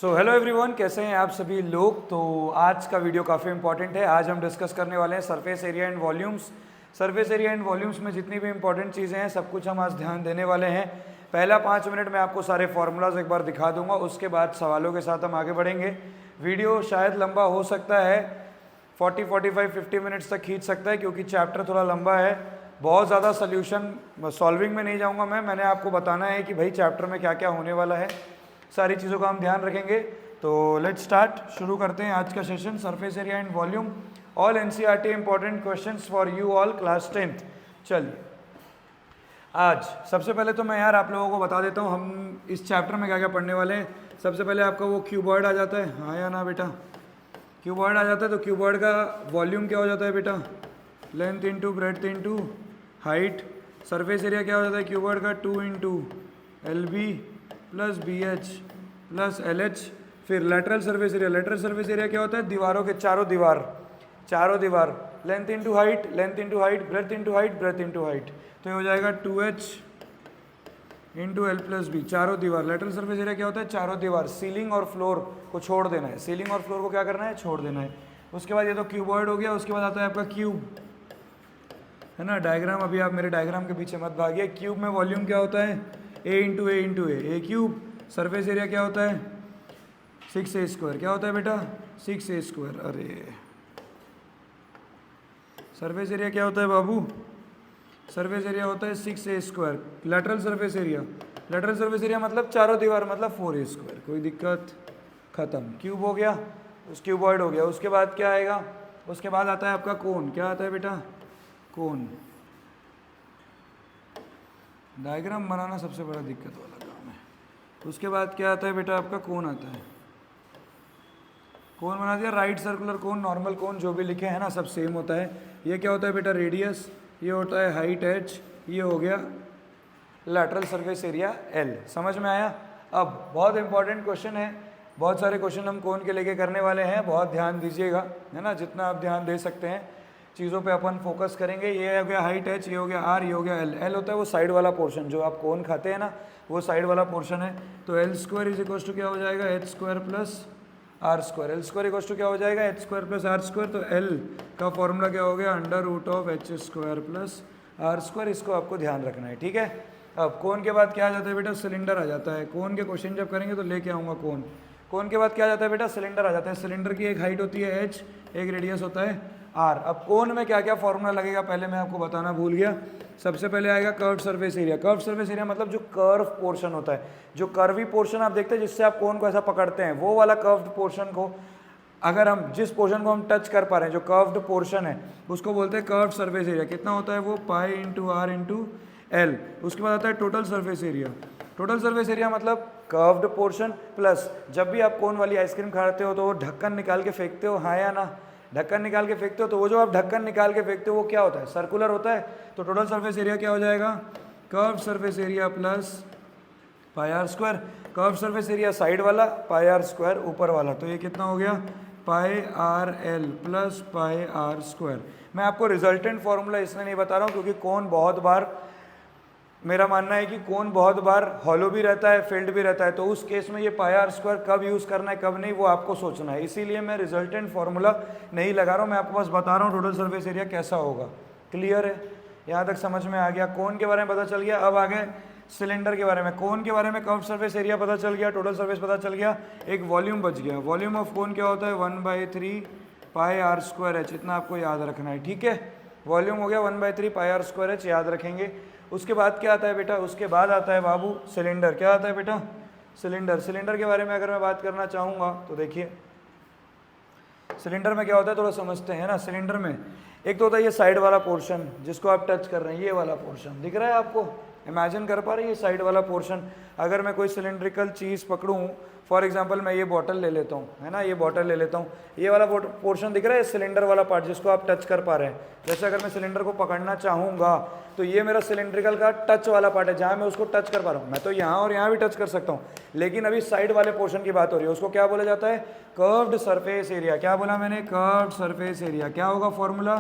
So hello everyone, कैसे हैं आप सभी लोग। तो आज का वीडियो काफ़ी इंपॉर्टेंट है। आज हम डिस्कस करने वाले हैं surface area and volumes. Surface area and volumes में जितनी भी इंपॉर्टेंट चीज़ें हैं सब कुछ हम आज ध्यान देने वाले हैं। पहला 5 मिनट में आपको सारे फार्मूलाज एक बार दिखा दूंगा, उसके बाद सवालों के साथ हम आगे बढ़ेंगे। वीडियो शायद लंबा हो सकता है, 40-45-50 मिनट्स तक खींच सकता है क्योंकि चैप्टर थोड़ा लंबा है। बहुत ज़्यादा सोल्यूशन सॉल्विंग में नहीं जाऊँगा मैंने आपको बताना है कि भाई चैप्टर में क्या क्या होने वाला है, सारी चीज़ों का हम ध्यान रखेंगे। तो लेट्स स्टार्ट, शुरू करते हैं आज का session surface area and volume, all NCERT important questions for you all class 10th। चलिए, आज सबसे पहले तो मैं यार आप लोगों को बता देता हूँ हम इस चैप्टर में क्या क्या पढ़ने वाले हैं। सबसे पहले आपका वो क्यूबॉइड आ जाता है, हाँ या ना बेटा, क्यूबॉइड आ जाता है। तो क्यूबॉइड का वॉल्यूम क्या हो जाता है बेटा, length into breadth into height. Surface area क्या हो जाता है क्यूबॉइड का, 2 into LB plus BH plus LH। फिर lateral surface area, lateral surface area क्या होता है, दीवारों के चारों दीवार, length into height breath into height. तो ये हो जाएगा 2H into L plus B, चारों दीवार। लेटरल सरफेस एरिया क्या होता है, चारों दीवार। सीलिंग और फ्लोर को छोड़ देना है, सीलिंग और फ्लोर को क्या करना है, छोड़ देना है। उसके बाद ये तो क्यूबॉइड हो गया। उसके बाद आता है आपका क्यूब, है ना। डायग्राम, अभी आप मेरे डायग्राम के पीछे मत भागिए। क्यूब में वॉल्यूम क्या होता है, A into A cube. Surface area क्या होता है, 6A²। क्या होता है बेटा, 6A²। अरे सरफेस एरिया क्या होता है बाबू, सरफेस एरिया होता है 6A²। लेटरल सरफेस एरिया मतलब चारों दीवार मतलब 4A²। कोई दिक्कत, खत्म। क्यूब हो गया, उस क्यूबॉइड हो गया। उसके बाद क्या आएगा, उसके बाद आता है आपका कोन। क्या आता है बेटा, कोन। डायग्राम बनाना सबसे बड़ा दिक्कत वाला काम है। उसके बाद क्या आता है बेटा, आपका कोन आता है। कोन बना दिया, राइट सर्कुलर कोन, नॉर्मल कोन, जो भी लिखे हैं ना सब सेम होता है। ये क्या होता है बेटा, रेडियस। ये होता है हाइट H। ये हो गया लैटरल सरफेस एरिया L। समझ में आया। अब बहुत इंपॉर्टेंट क्वेश्चन है, बहुत सारे क्वेश्चन हम कोन के लेके करने वाले हैं, बहुत ध्यान दीजिएगा, है ना। जितना आप ध्यान दे सकते हैं चीज़ों पे अपन फोकस करेंगे। ये हो गया हाइट H, ये हो गया R, ये हो गया L होता है वो साइड वाला पोर्शन, जो आप कोन खाते हैं ना वो साइड वाला पोर्शन है। तो L² इज इक्वल टू क्या हो जाएगा, H² plus R²। L² equal to क्या हो जाएगा, H² प्लस R²। तो L का फॉर्मूला क्या हो गया, √of H² प्लस R²। इसको आपको ध्यान रखना है, ठीक है। अब कोन के बाद क्या आ जाता है बेटा, सिलेंडर आ जाता है। कोन के क्वेश्चन जब करेंगे तो लेके आऊँगा कोन। कोन के बाद क्या आ जाता है बेटा, सिलेंडर आ जाता है। सिलेंडर की एक हाइट होती है H, एक रेडियस होता है R। अब कोन में क्या क्या फॉर्मूला लगेगा पहले मैं आपको बताना भूल गया। सबसे पहले आएगा curve surface area. Curve surface area मतलब जो कर्व पोर्शन होता है, जो कर्वी पोर्शन आप देखते हैं जिससे आप कोन को ऐसा पकड़ते हैं, वो वाला कर्व्ड पोर्शन को अगर हम जिस पोर्शन को हम टच कर पा रहे हैं, जो कर्व्ड पोर्शन है उसको बोलते हैं कर्व सरफेस एरिया। कितना होता है वो, pi into R into L। उसके बाद आता है total surface area. Total surface area मतलब कर्व्ड पोर्शन प्लस, जब भी आप कोन वाली आइसक्रीम खाते हो तो वो ढक्कन निकाल के फेंकते हो, हाँ या ना। ढक्कन निकाल के फेंकते हो, तो वो जो आप ढक्कन निकाल के फेंकते हो वो क्या होता है, सर्कुलर होता है। तो टोटल सरफेस एरिया क्या हो जाएगा, curve surface area plus πr²। Curve surface area side वाला, πr² ऊपर वाला। तो ये कितना हो गया, πrl प्लस πr²। मैं आपको रिजल्टेंट फॉर्मूला इसलिए नहीं बता रहा हूँ क्योंकि कोन बहुत बार, मेरा मानना है कि कोन बहुत बार हॉलो भी रहता है, फिल्ड भी रहता है। तो उस केस में ये πr² कब यूज़ करना है कब नहीं वो आपको सोचना है। इसीलिए मैं रिजल्टेंट फार्मूला नहीं लगा रहा हूँ, मैं आपको बस बता रहा हूँ टोटल सरफेस एरिया कैसा होगा। क्लियर है, यहाँ तक समझ में आ गया। कोन के बारे में पता चल गया। अब आ गए सिलेंडर के बारे में। कोन के बारे में कर्व सरफेस एरिया पता चल गया, टोटल सरफेस पता चल गया, एक वॉल्यूम बच गया। वॉल्यूम ऑफ कोन क्या होता है, 1/3 πr²H। इतना आपको याद रखना है, ठीक है। वॉल्यूम हो गया 1/3 πr²H, याद रखेंगे। उसके बाद क्या आता है बेटा, उसके बाद आता है बाबू सिलेंडर। क्या आता है बेटा, सिलेंडर। सिलेंडर के बारे में अगर मैं बात करना चाहूँगा तो देखिए सिलेंडर में क्या होता है थोड़ा समझते हैं ना। सिलेंडर में एक तो होता है ये साइड वाला पोर्शन जिसको आप टच कर रहे हैं, ये वाला पोर्शन दिख रहा है आपको, इमेजिन कर पा रहे हैं ये साइड वाला पोर्शन। अगर मैं कोई सिलेंड्रिकल चीज़ पकड़ूँ, फॉर एग्जांपल मैं ये बॉटल ले लेता हूँ, है ना, ये बॉटल ले लेता हूँ, ये वाला पोर्शन दिख रहा है, सिलेंडर वाला पार्ट जिसको आप टच कर पा रहे हैं। जैसे अगर मैं सिलेंडर को पकड़ना चाहूँगा तो ये मेरा सिलेंड्रिकल का टच वाला पार्ट है, जहाँ मैं उसको टच कर पा रहा हूँ। मैं तो यहाँ और यहाँ भी टच कर सकता हूँ, लेकिन अभी साइड वाले पोर्शन की बात हो रही है, उसको क्या बोला जाता है, कर्व्ड सरफेस एरिया। क्या बोला मैंने, कर्व्ड सरफेस एरिया। क्या होगा फॉर्मूला,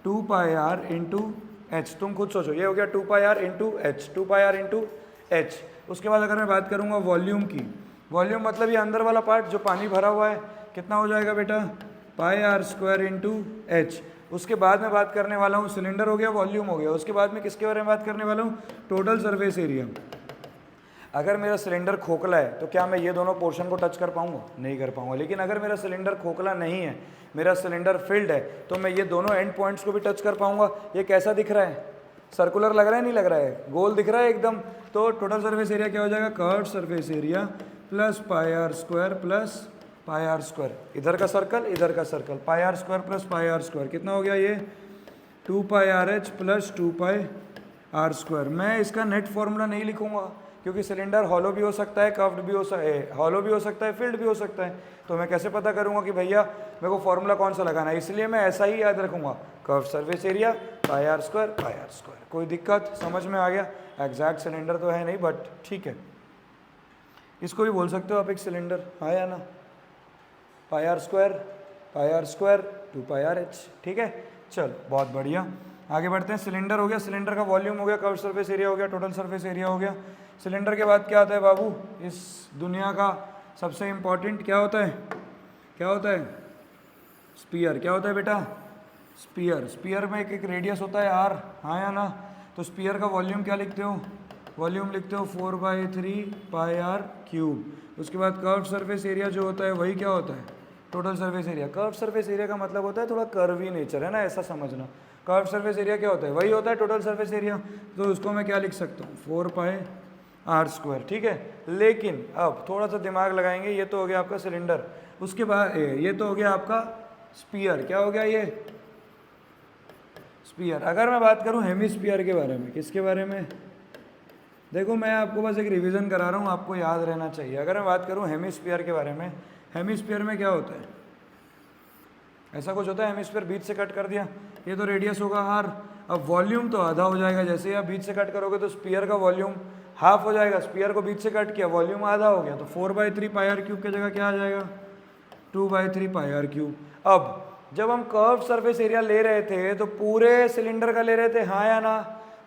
2πr इंटू H। तुम खुद सोचो, ये हो गया 2πr into H, 2πr into H। उसके बाद अगर मैं बात करूँगा वॉल्यूम की, वॉल्यूम मतलब ये अंदर वाला पार्ट जो पानी भरा हुआ है, कितना हो जाएगा बेटा, पाई आर स्क्वायर इंटू एच। उसके बाद में बात करने वाला हूँ, सिलेंडर हो गया, वॉल्यूम हो गया, उसके बाद में किसके बारे में बात करने वाला हूँ, टोटल सरफेस एरिया। अगर मेरा सिलेंडर खोखला है तो क्या मैं ये दोनों पोर्शन को टच कर पाऊंगा, नहीं कर पाऊंगा। लेकिन अगर मेरा सिलेंडर खोखला नहीं है, मेरा सिलेंडर फिल्ड है, तो मैं ये दोनों एंड पॉइंट्स को भी टच कर पाऊंगा। ये कैसा दिख रहा है, सर्कुलर लग रहा है, नहीं लग रहा है, गोल दिख रहा है एकदम। तो टोटल सरफेस एरिया क्या हो जाएगा, curve surface area plus pi r square plus pi r square, इधर का सर्कल इधर का circle, pi r square plus pi r square, कितना हो गया ये 2 pi r H plus 2 pi r square. मैं इसका नेट फॉर्मूला नहीं लिखूंगा क्योंकि सिलेंडर हॉलो भी हो सकता है, कर्व्ड भी हो सकता है, हॉलो भी हो सकता है, फिल्ड भी हो सकता है। तो मैं कैसे पता करूंगा कि भैया मेरे को फॉर्मूला कौन सा लगाना है, इसलिए मैं ऐसा ही याद रखूंगा, curve surface area pi r square pi r square. कोई दिक्कत, समझ में आ गया। एग्जैक्ट सिलेंडर तो है नहीं बट ठीक है, इसको भी बोल सकते हो आप एक सिलेंडर, हाँ या ना, pi r square 2 pi r h, ठीक है। चल बहुत बढ़िया, आगे बढ़ते हैं। सिलेंडर हो गया, सिलेंडर का वॉल्यूम हो गया, कर्व सरफेस एरिया हो गया, टोटल सरफेस एरिया हो गया। सिलेंडर के बाद क्या आता है बाबू, इस दुनिया का सबसे इम्पॉर्टेंट क्या होता है, क्या होता है, स्पीयर। क्या होता है बेटा, स्पीयर। स्पीयर में एक रेडियस होता है आर, हाँ या ना। तो स्पीयर का वॉल्यूम क्या लिखते हो, वॉल्यूम लिखते हो 4/3 पाई आर क्यूब। उसके बाद कर्व सरफेस एरिया जो होता है वही क्या होता है, total surface area. Curve surface area का मतलब होता है थोड़ा कर्वी नेचर, है ना, ऐसा समझना। कर्व सरफेस एरिया क्या होता है, वही होता है टोटल सरफेस एरिया। तो उसको मैं क्या लिख सकता हूँ, 4 पाई आर स्क्वायर, ठीक है। लेकिन अब थोड़ा सा दिमाग लगाएंगे, ये तो हो गया आपका सिलेंडर, उसके बाद ये तो हो गया आपका स्पीयर। क्या हो गया ये, स्पीयर। अगर मैं बात करूं हेमिस्फीयर के बारे में, किसके बारे में, देखो मैं आपको बस एक रिवीजन करा रहा हूं, आपको याद रहना चाहिए। अगर मैं बात करूं हेमिस्फीयर के बारे में, हेमिस्फीयर में क्या होता है, ऐसा कुछ होता है, हेमिस्फीयर बीच से कट कर दिया, ये तो रेडियस होगा आर। अब वॉल्यूम तो आधा हो जाएगा, जैसे ही आप बीच से कट करोगे तो स्पीयर का वॉल्यूम हाफ हो जाएगा। स्पीयर को बीच से कट किया, वॉल्यूम आधा हो गया, तो 4/3 पाई आर क्यूब की जगह क्या आ जाएगा, 2/3 पाई आर क्यूब। अब जब हम कर्व सरफेस एरिया ले रहे थे तो पूरे सिलेंडर का ले रहे थे, हाँ या ना।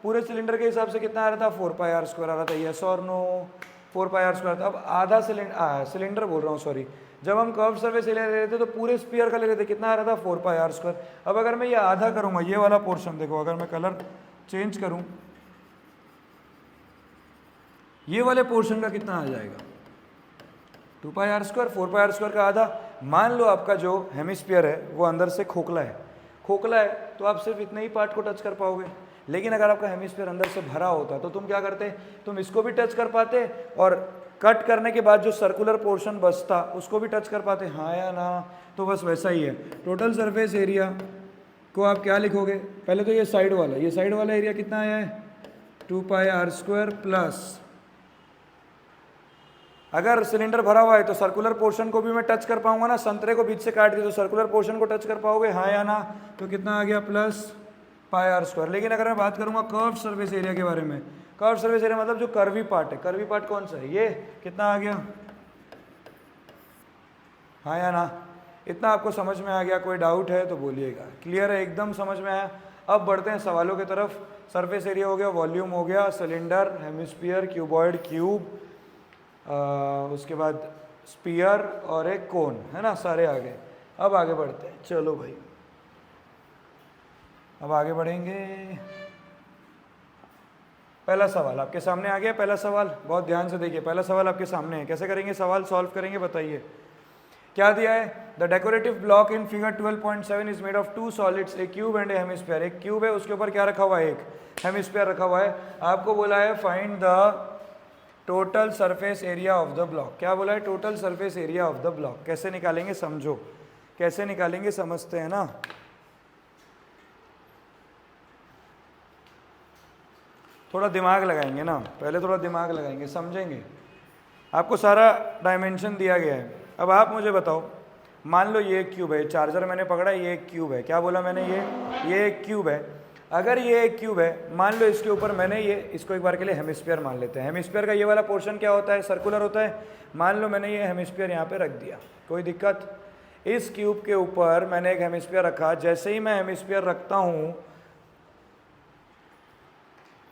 पूरे सिलेंडर के हिसाब से कितना आ रहा था, 4 पाई आर स्क्वायर आ रहा था, यस और नो, 4 पाई आर स्क्वायर। अब आधा सिलेंडर बोल रहा हूँ, सॉरी, जब हम कर्व सरफेस एरिया ले रहे थे तो पूरे स्पीयर का ले रहे थे, कितना आ रहा था, 4 पाई आर स्क्वायर। अब अगर मैं ये आधा करूंगा, ये वाला पोर्शन देखो, अगर मैं कलर चेंज करूं, ये वाले पोर्शन का कितना आ जाएगा, 2 pi r square, 4 pi r square का आधा। मान लो आपका जो हेमिस्फीयर है वो अंदर से खोखला है, खोखला है तो आप सिर्फ इतने ही पार्ट को टच कर पाओगे। लेकिन अगर आपका हेमिस्फीयर अंदर से भरा होता तो तुम क्या करते, तुम इसको भी टच कर पाते और कट करने के बाद जो सर्कुलर पोर्शन बचता उसको भी टच कर पाते, हाँ या ना। तो बस वैसा ही है, टोटल सरफेस एरिया को आप क्या लिखोगे, पहले तो ये साइड वाला एरिया कितना आया है, 2 पाई आर स्क्वायर प्लस, अगर सिलेंडर भरा हुआ है तो सर्कुलर पोर्शन को भी मैं टच कर पाऊंगा ना, संतरे को बीच से काट दिया तो सर्कुलर पोर्शन को टच कर पाओगे, हाँ या ना। तो कितना आ गया, प्लस पाई आर स्क्वायर। लेकिन अगर मैं बात करूंगा कर्व सरफेस एरिया के बारे में, कर्व सरफेस एरिया मतलब जो कर्वी पार्ट है, कर्वी पार्ट कौन सा है, ये कितना आ गया, हाँ या ना। इतना आपको समझ में आ गया, कोई डाउट है तो बोलिएगा, क्लियर है, एकदम समझ में आया। अब बढ़ते हैं सवालों की तरफ। सरफेस एरिया हो गया, वॉल्यूम हो गया, सिलेंडर, हेमिस्फीयर, क्यूबॉइड, क्यूब, उसके बाद स्पीयर और एक कोन, है ना, सारे आ गए। अब आगे बढ़ते हैं, चलो भाई अब आगे बढ़ेंगे। पहला सवाल आपके सामने आ गया, पहला सवाल बहुत ध्यान से देखिए, पहला सवाल आपके सामने है। कैसे करेंगे सवाल, सॉल्व करेंगे, बताइए क्या दिया है। The decorative block in figure 12.7 is made of 2 solids, A cube and A hemisphere. एक क्यूब है, उसके ऊपर क्या रखा हुआ है, एक हेमिस्फीयर रखा हुआ है। आपको बोला है find the total surface area of the block. क्या बोला है, total surface area of the block. कैसे निकालेंगे समझो, कैसे निकालेंगे समझते हैं ना। थोड़ा दिमाग लगाएंगे ना, पहले थोड़ा दिमाग लगाएंगे, समझेंगे। आपको सारा डायमेंशन दिया गया है। अब आप मुझे बताओ, मान लो ये एक क्यूब है, चार्जर मैंने पकड़ा, ये एक क्यूब है। क्या बोला मैंने, ये एक क्यूब है। अगर ये एक क्यूब है, मान लो इसके ऊपर मैंने ये, इसको एक बार के लिए हेमिस्फीयर मान लेते हैं। हेमिस्फीयर का ये वाला पोर्शन क्या होता है, सर्कुलर होता है। मान लो मैंने ये हेमिस्फीयर यहाँ पे रख दिया, कोई दिक्कत। इस क्यूब के ऊपर मैंने एक हेमिस्फीयर रखा, जैसे ही मैं हेमिस्फीयर रखता हूँ,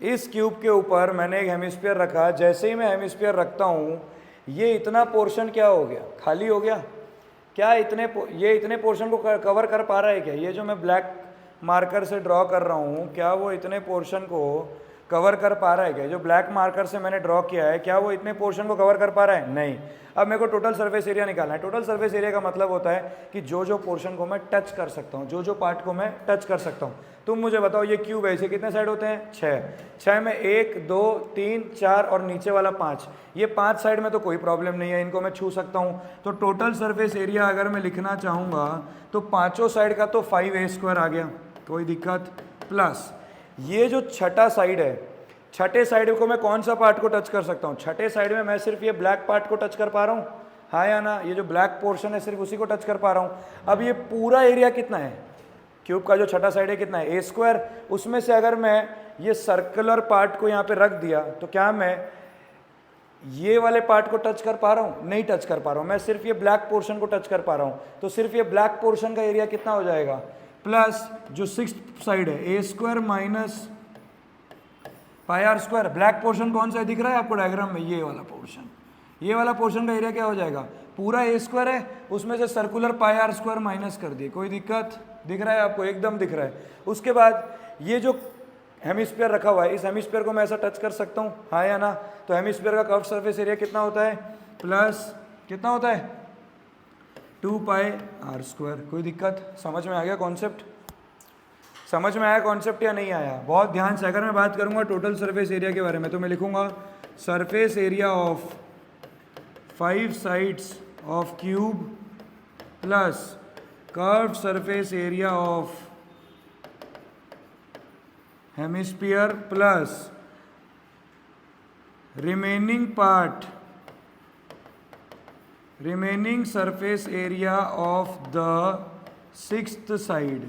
इस क्यूब के ऊपर मैंने एक हेमिस्फीयर रखा, जैसे ही मैं हेमिस्फीयर रखता हूँ, ये इतना पोर्शन क्या हो गया, खाली हो गया क्या? ये इतने पोर्शन को कवर कर पा रहा है क्या? ये जो मैं ब्लैक मार्कर से ड्रॉ कर रहा हूँ, क्या वो इतने पोर्शन को कवर कर पा रहा है क्या? जो ब्लैक मार्कर से मैंने ड्रॉ किया है, क्या वो इतने पोर्शन को कवर कर पा रहा है? नहीं। अब मेरे को टोटल सरफेस एरिया निकालना है। टोटल सरफेस एरिया का मतलब होता है कि जो जो पोर्शन को मैं टच कर सकता हूँ, जो जो पार्ट को मैं टच कर सकता हूँ। तुम मुझे बताओ, ये क्यूब है, इसे कितने साइड होते हैं? 6 में 1 2 3 4 और नीचे वाला 5, ये 5 साइड में तो कोई प्रॉब्लम नहीं है, इनको मैं छू सकता हूँ। तो टोटल सरफेस एरिया अगर मैं लिखना चाहूँगा तो पाँचों साइड का तो 5a² आ गया, कोई दिक्कत। प्लस ये जो छठा साइड है, छठे साइड को मैं कौन सा पार्ट को टच कर सकता हूँ? छठे साइड में मैं सिर्फ ये ब्लैक पार्ट को टच कर पा रहा हूँ, हाँ या ना? ये जो ब्लैक पोर्शन है सिर्फ उसी को टच कर पा रहा हूँ। अब ये पूरा एरिया कितना है क्यूब का? जो छठा साइड है कितना है? a²। उसमें से अगर मैं ये सर्कुलर पार्ट को यहाँ पे रख दिया तो क्या मैं ये वाले पार्ट को टच कर पा रहा हूँ? नहीं टच कर पा रहा हूँ, मैं सिर्फ ये ब्लैक पोर्शन को टच कर पा रहा हूँ। तो सिर्फ ये ब्लैक पोर्शन का एरिया कितना हो जाएगा? प्लस जो सिक्स्थ साइड है a² minus πr²। Black portion कौन सा दिख रहा है आपको डायग्राम में? ये वाला पोर्शन। ये वाला पोर्शन का एरिया क्या हो जाएगा? पूरा a² है, उसमें से सर्कुलर πr² माइनस कर दिए, कोई दिक्कत? दिख रहा है आपको? एकदम दिख रहा है। उसके बाद ये जो हेमिस्फीयर रखा हुआ है, इस हेमिस्फीयर को मैं ऐसा टच कर सकता हूँ, हाँ या ना? तो हेमिस्फीयर का कर्व सरफेस एरिया कितना होता है? प्लस कितना होता है? 2πr²। कोई दिक्कत? समझ में आ गया कॉन्सेप्ट? समझ में आया कॉन्सेप्ट या नहीं आया? बहुत ध्यान से। अगर मैं बात करूंगा टोटल सरफेस एरिया के बारे में तो मैं लिखूंगा surface area of 5 sides of cube plus curved surface area of hemisphere plus remaining surface area of the sixth side।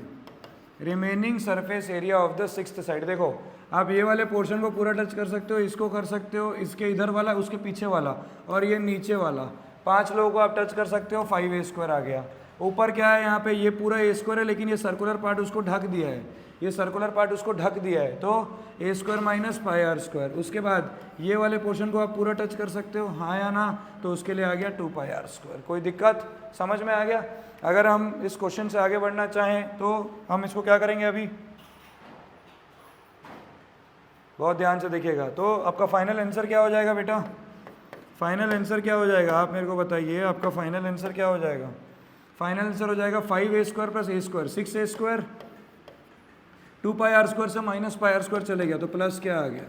Remaining surface area of the sixth side. देखो आप ये वाले पोर्शन को पूरा टच कर सकते हो, इसको कर सकते हो, इसके इधर वाला, उसके पीछे वाला और ये नीचे वाला, 5 लोगों को आप टच कर सकते हो। 5a² आ गया। ऊपर क्या है यहाँ पे? ये पूरा a² है, लेकिन ये सर्कुलर पार्ट उसको ढक दिया है, ये सर्कुलर पार्ट उसको ढक दिया है, तो a² माइनस πr²। उसके बाद ये वाले पोर्शन को आप पूरा टच कर सकते हो, हाँ या ना? तो उसके लिए आ गया 2πr²। कोई दिक्कत? समझ में आ गया? अगर हम इस क्वेश्चन से आगे बढ़ना चाहें तो हम इसको क्या करेंगे? अभी बहुत ध्यान से देखिएगा। तो आपका फाइनल आंसर क्या हो जाएगा बेटा? फाइनल आंसर क्या हो जाएगा आप मेरे को बताइए? आपका फाइनल आंसर क्या हो जाएगा? फाइनल आंसर हो जाएगा 5a² plus a², 6a²। 2πr² से माइनस πr² चले गया तो प्लस क्या आ गया?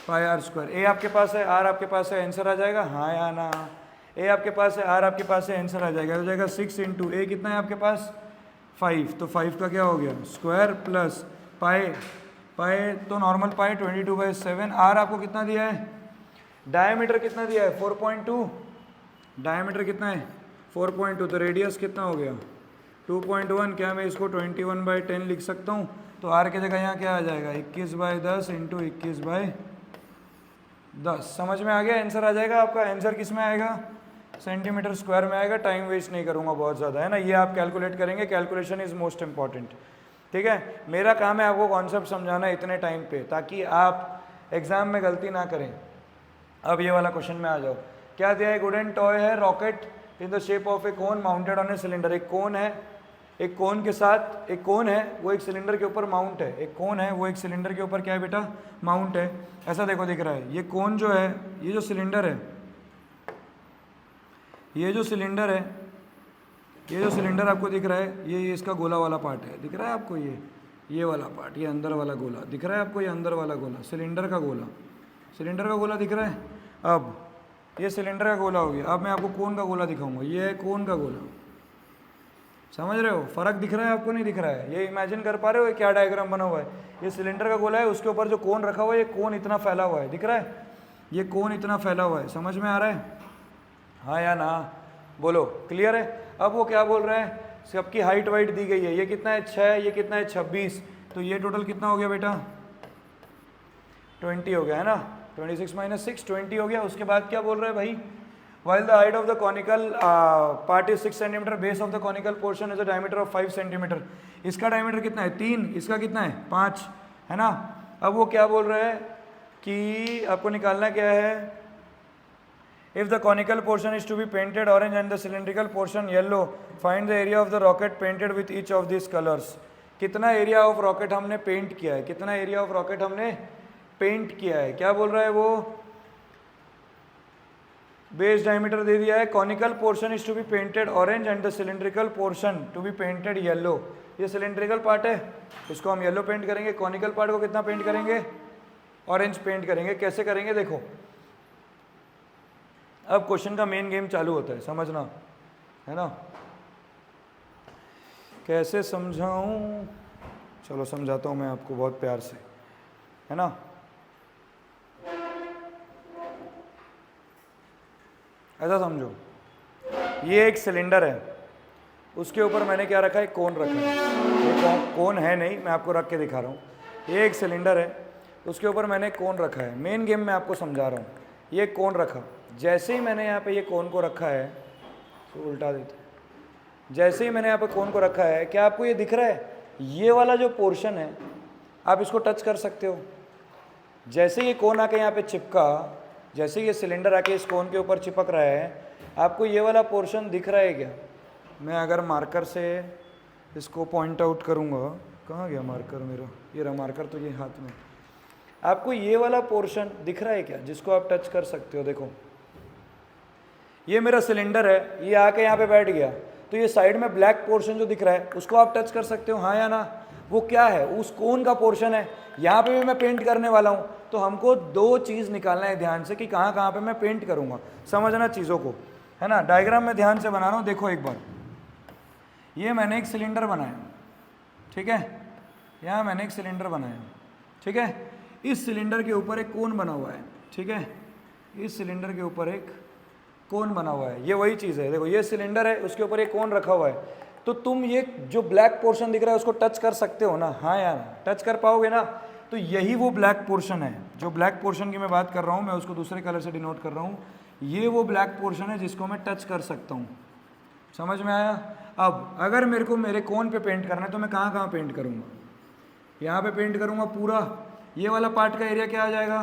πr²। a आपके पास है, r आपके पास है, आंसर आ जाएगा, हाँ या ना? a आपके पास है, r आपके पास है, आंसर आ जाएगा। हो जाएगा 6 इंटू a कितना है आपके पास? 5। तो 5 का क्या हो गया? स्क्वायर प्लस पाई तो नॉर्मल पाई 22/7। r आपको कितना दिया है? डायमीटर कितना दिया है? 4.2। डायमीटर कितना है? 4.2। तो रेडियस कितना हो गया? 2.1। क्या मैं इसको 21/10 लिख सकता हूँ? तो r की जगह यहाँ क्या आ जाएगा? 21/10 इंटू 21/10। समझ में आ गया? आंसर आ जाएगा आपका। आंसर किस में आएगा? सेंटीमीटर स्क्वायर में आएगा। टाइम वेस्ट नहीं करूँगा बहुत ज़्यादा, है ना? ये आप कैलकुलेट करेंगे, कैलकुलेशन इज़ मोस्ट इंपॉर्टेंट। ठीक है, मेरा काम है आपको कॉन्सेप्ट समझाना इतने टाइम पे, ताकि आप एग्जाम में गलती ना करें। अब ये वाला क्वेश्चन में आ जाओ। क्या दिया है? वुडन टॉय है, rocket in the shape of A cone mounted on a cylinder. एक कोन है, एक कोन के साथ एक कोन है, वो एक सिलेंडर के ऊपर माउंट है। एक कोन है, वो एक सिलेंडर के ऊपर क्या है बेटा? माउंट है। ऐसा देखो दिख रहा है, ये कोन जो है, ये जो सिलेंडर है, ये जो सिलेंडर है, ये जो सिलेंडर आपको दिख रहा है, ये इसका गोला वाला पार्ट है। दिख रहा है आपको? ये वाला पार्ट, ये अंदर वाला गोला दिख रहा है आपको? ये अंदर वाला गोला, सिलेंडर का गोला, सिलेंडर का गोला दिख रहा है। अब ये सिलेंडर का गोला हो गया। अब मैं आपको कोन का गोला दिखाऊंगा। ये है कोन का गोला। समझ रहे हो? फर्क दिख रहा है आपको? नहीं दिख रहा है? ये इमेजिन कर पा रहे हो ये क्या डायग्राम बना हुआ है? ये सिलेंडर का गोला है, उसके ऊपर जो कोन रखा हुआ है, ये कोन इतना फैला हुआ है। दिख रहा है? ये कोन इतना फैला हुआ है। समझ में आ रहा है? हाँ या ना? बोलो, क्लियर है? अब वो क्या बोल रहे हैं? सबकी हाइट वाइट दी गई है। ये कितना है? 6, ये कितना है? 26। तो ये टोटल कितना हो गया बेटा? 20 हो गया, है ना? 26 माइनस 6 20 हो गया। उसके बाद क्या बोल रहे हैं भाई? While the height of the conical part is 6 cm, base of the conical portion is a diameter of 5 cm। इसका डायमीटर कितना है? 3। इसका कितना है? 5, है ना? अब वो क्या बोल रहे हैं कि आपको निकालना क्या है? If the conical portion is to be painted orange and the cylindrical portion yellow, find the area of the rocket painted with each of these colors. कितना एरिया ऑफ रॉकेट हमने पेंट किया है, कितना एरिया ऑफ रॉकेट हमने paint किया है, क्या बोल रहा है वो, बेस डायमीटर दे दिया है, conical portion is to be painted orange and the cylindrical portion to be painted yellow. ये सिलेंड्रिकल पार्ट है, इसको हम येलो पेंट करेंगे, कॉनिकल पार्ट को कितना पेंट करेंगे, ऑरेंज पेंट करेंगे. कैसे करेंगे देखो, अब क्वेश्चन का मेन गेम चालू होता है, समझना है ना. कैसे समझाऊं, चलो समझाता हूं मैं आपको बहुत प्यार से, है ना. ऐसा समझो, ये एक सिलेंडर है, उसके ऊपर मैंने क्या रखा है, कोन रखा है. ये कोन है नहीं, मैं आपको रख के दिखा रहा हूँ. ये एक सिलेंडर है, उसके ऊपर मैंने कोन रखा है. मेन गेम मैं आपको समझा रहा हूँ. ये कोन रखा, जैसे ही मैंने यहाँ पे ये कोन को रखा है, तो उल्टा देते हैं, जैसे ही मैंने यहाँ पे कोन को रखा है, क्या आपको ये दिख रहा है, ये वाला जो पोर्शन है आप इसको टच कर सकते हो. जैसे ये कोन आके यहाँ पे चिपका, जैसे ये सिलेंडर आके इस कोन के ऊपर चिपक रहा है, आपको ये वाला पोर्शन दिख रहा है क्या. मैं अगर मार्कर से इसको पॉइंट आउट करूँगा, कहाँ गया मार्कर मेरा, ये रहा मार्कर, तो ये हाथ में. आपको ये वाला पोर्शन दिख रहा है क्या, जिसको आप टच कर सकते हो. देखो ये मेरा सिलेंडर है, ये आके यहाँ पे बैठ गया, तो ये साइड में ब्लैक पोर्शन जो दिख रहा है उसको आप टच कर सकते हो, हाँ या ना. वो क्या है, उस कोन का पोर्शन है. यहाँ पे भी मैं पेंट करने वाला हूँ, तो हमको दो चीज़ निकालना है ध्यान से कि कहाँ कहाँ पे मैं पेंट करूँगा. समझना चीज़ों को, है ना. डायग्राम में ध्यान से बना रहा हूँ. देखो एक बार, ये मैंने एक सिलेंडर बनाया, ठीक है. यहाँ मैंने एक सिलेंडर बनाया, ठीक है. इस सिलेंडर के ऊपर एक कोन बना हुआ है, ठीक है. इस सिलेंडर के ऊपर एक कोन बना हुआ है, ये वही चीज़ है. देखो ये सिलेंडर है, उसके ऊपर एक कोन रखा हुआ है, तो तुम ये जो ब्लैक पोर्शन दिख रहा है उसको टच कर सकते हो ना, हाँ यार, टच कर पाओगे ना. तो यही वो ब्लैक पोर्शन है, जो ब्लैक पोर्शन की मैं बात कर रहा हूँ, मैं उसको दूसरे कलर से डिनोट कर रहा हूँ. ये वो ब्लैक पोर्शन है जिसको मैं टच कर सकता हूँ. समझ में आया. अब अगर मेरे को मेरे कोन पे पेंट करना है, तो मैं कहाँ कहाँ पेंट करूँगा, यहाँ पे पेंट करूँगा पूरा. ये वाला पार्ट का एरिया क्या आ जाएगा,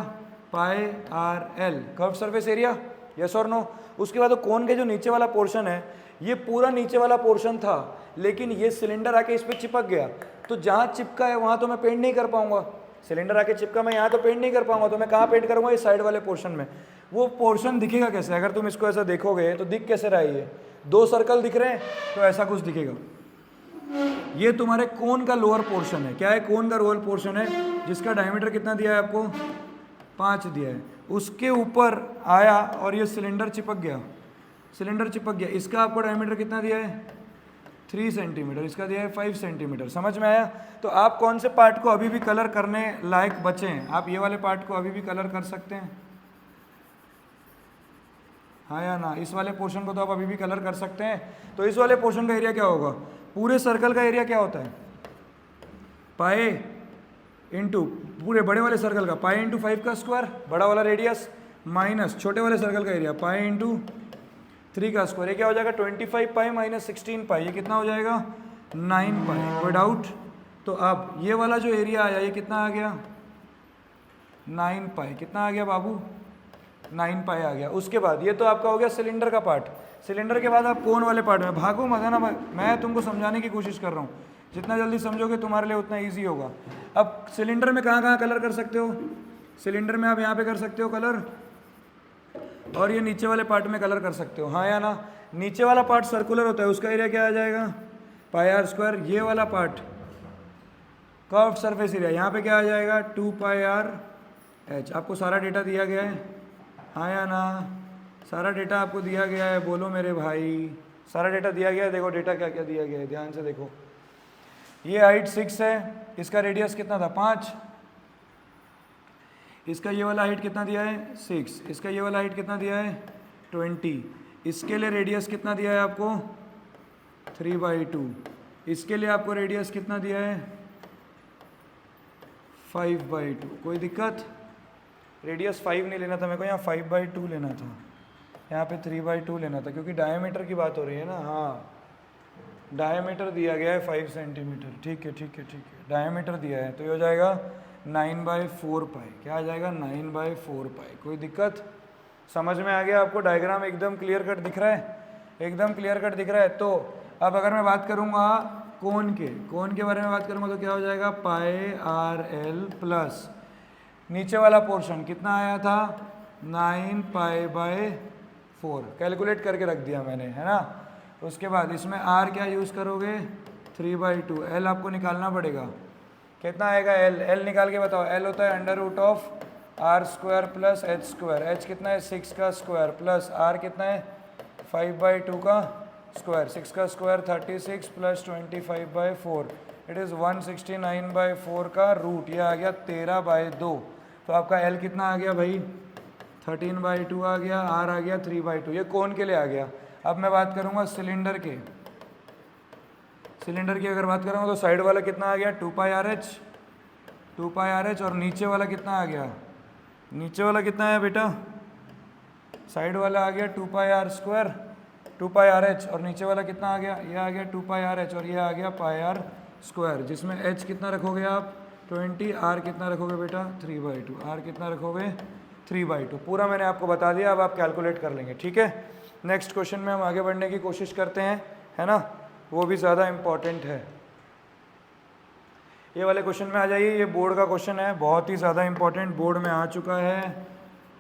pi r l, curve surface area, yes और नो. उसके बाद कोन के जो नीचे वाला पोर्शन है, ये पूरा नीचे वाला पोर्शन था, लेकिन ये सिलेंडर आके इस पर चिपक गया, तो जहाँ चिपका है वहाँ तो मैं पेंट नहीं कर पाऊंगा. सिलेंडर आके चिपका, मैं यहाँ तो पेंट नहीं कर पाऊंगा, तो मैं कहाँ पेंट करूँगा, इस साइड वाले पोर्शन में. वो पोर्शन दिखेगा कैसे, अगर तुम इसको ऐसा देखोगे तो दिख कैसे रहा है, ये दो सर्कल दिख रहे हैं, तो ऐसा कुछ दिखेगा. ये तुम्हारे कोन का लोअर पोर्शन है. क्या है, कोन का लोअर पोर्शन है, जिसका डायमीटर कितना दिया है आपको, 5 दिया है. उसके ऊपर आया और ये सिलेंडर चिपक गया, सिलेंडर चिपक गया. इसका आपको डायमीटर कितना दिया है, 3 सेंटीमीटर, इसका दिया है 5 सेंटीमीटर. समझ में आया. तो आप कौन से पार्ट को अभी भी कलर करने लायक बचे हैं, आप ये वाले पार्ट को अभी भी कलर कर सकते हैं, हाँ या ना. इस वाले पोर्शन को तो आप अभी भी कलर कर सकते हैं. तो इस वाले पोर्शन का एरिया क्या होगा, पूरे सर्कल का एरिया क्या होता है, पाए इंटू पूरे बड़े वाले सर्कल का पाई इंटू 5 का स्क्वायर, बड़ा वाला रेडियस, माइनस छोटे वाले सर्कल का एरिया पाई इंटू 3 का स्क्वायर. ये क्या हो जाएगा, 25 पाई माइनस 16 पाई, ये कितना हो जाएगा, 9 पाई. कोई डाउट. तो अब ये वाला जो एरिया आया, ये कितना आ गया, 9 पाई. कितना आ गया बाबू, 9 पाई आ गया. उसके बाद ये तो आपका हो गया सिलेंडर का पार्ट. सिलेंडर के बाद आप कोन वाले पार्ट में भागो मत, है ना. मैं तुमको समझाने की कोशिश कर रहा हूँ, जितना जल्दी समझोगे तुम्हारे लिए उतना ईजी होगा. अब सिलेंडर में कहाँ कहाँ कलर कर सकते हो, सिलेंडर में आप यहाँ पे कर सकते हो कलर, और ये नीचे वाले पार्ट में कलर कर सकते हो, हाँ या ना. नीचे वाला पार्ट सर्कुलर होता है, उसका एरिया क्या आ जाएगा, पाई आर स्क्वायर. ये वाला पार्ट कर्व्ड सरफेस एरिया, यहाँ पे क्या आ जाएगा, 2 पाई आर एच. आपको सारा डेटा दिया गया है, हाँ या ना. सारा डेटा आपको दिया गया है, बोलो मेरे भाई, सारा डेटा दिया गया है. देखो डेटा क्या क्या दिया गया है, ध्यान से देखो. ये हाइट 6 है, इसका रेडियस कितना था, 5. इसका ये वाला हाइट कितना दिया है, 6. इसका ये वाला हाइट कितना दिया है, 20. इसके लिए रेडियस कितना दिया है आपको, 3/2. इसके लिए आपको रेडियस कितना दिया है, 5/2. कोई दिक्कत, रेडियस 5 नहीं लेना था मेरे को, यहाँ 5/2 लेना था, यहाँ पे 3/2 लेना था, क्योंकि डायमीटर की बात हो रही है ना. हाँ, डायमीटर दिया गया है 5 सेंटीमीटर. ठीक है ठीक है ठीक है, डायमीटर दिया है, तो ये हो जाएगा 9/4 पाई. क्या आ जाएगा, 9/4 पाई. कोई दिक्कत, समझ में आ गया आपको? डायग्राम एकदम क्लियर कट दिख रहा है, एकदम क्लियर कट दिख रहा है। तो अब अगर मैं बात करूँगा कोण के बारे में बात करूँगा तो क्या हो जाएगा, पाई आर एल प्लस नीचे वाला पोर्शन कितना आया था, 9 पाई/4 कैलकुलेट करके रख दिया मैंने, है ना। उसके बाद इसमें आर क्या यूज़ करोगे, 3/2। एल आपको निकालना पड़ेगा, कितना आएगा एल, एल निकाल के बताओ। एल होता है √r² प्लस h²। h कितना है, 6 का स्क्वायर प्लस r कितना है, 5/2 का स्क्वायर। 6 का स्क्वायर 36 प्लस 25/4 इट इज़ 169/4 का रूट, ये आ गया 13/2। तो आपका एल कितना आ गया भाई, 13/2 आ गया, आर आ गया 3/2। ये कोण के लिए आ गया। अब मैं बात करूँगा सिलेंडर की अगर बात करूँगा तो साइड वाला कितना आ गया, 2πRh और नीचे वाला कितना आ गया, नीचे वाला कितना है बेटा, साइड वाला आ गया 2πr² 2πRh और नीचे वाला कितना आ गया, ये आ गया 2πRh और ये आ गया πr², जिसमें h कितना रखोगे आप 20, r कितना रखोगे बेटा 3/2, r कितना रखोगे 3/2। पूरा मैंने आपको बता दिया, अब आप कैलकुलेट कर लेंगे, ठीक है। नेक्स्ट क्वेश्चन में हम आगे बढ़ने की कोशिश करते हैं, है ना, वो भी ज़्यादा इम्पॉर्टेंट है। ये वाले क्वेश्चन में आ जाइए, ये बोर्ड का क्वेश्चन है, बहुत ही ज़्यादा इम्पॉर्टेंट, बोर्ड में आ चुका है,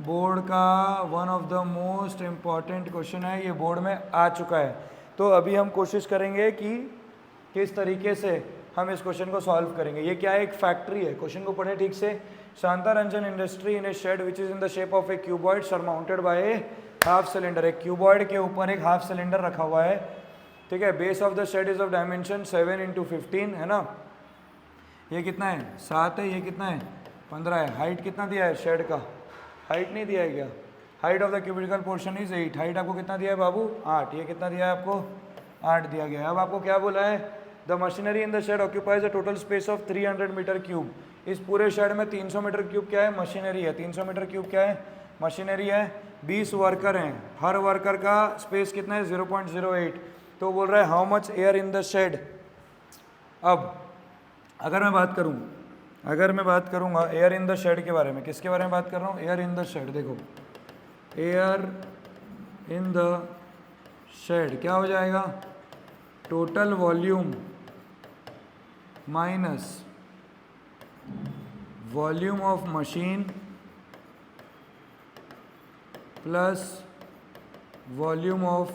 बोर्ड का one of the most important question है, ये बोर्ड में आ चुका है। तो अभी हम कोशिश करेंगे कि किस तरीके से हम इस क्वेश्चन को सॉल्व करेंगे। ये क्या है, एक फैक्ट्री है, क्वेश्चन को पढ़ें ठीक से। शांतारंजन industry in a shed which is in the shape of a cuboid surmounted by a half cylinder. एक क्यूबॉइड के ऊपर एक हाफ सिलेंडर रखा हुआ है, ठीक है। Base of the shed is of dimension 7x15, है ना। ये कितना है, 7 है, ये कितना है 15 है। हाइट कितना दिया है शेड का, हाइट नहीं दिया है क्या, height of the cubical portion is 8। Height आपको कितना दिया है बाबू, 8। ये कितना दिया है आपको, 8 दिया गया है। अब आपको क्या बोला है, the machinery in the shed occupies a total space of 300 metre cube. इस पूरे शेड में 300 मीटर क्यूब क्या है, मशीनरी है। 300 मीटर क्यूब क्या है, मशीनरी है। 20 वर्कर हैं, हर वर्कर का स्पेस कितना है 0.08। तो बोल रहा है how much air in the shed. अब अगर मैं बात करूंगा एयर इन द शेड के बारे में, किसके बारे में बात कर रहा हूँ, एयर इन द शेड। देखो एयर इन द शेड क्या हो जाएगा, total volume minus volume of machine plus volume of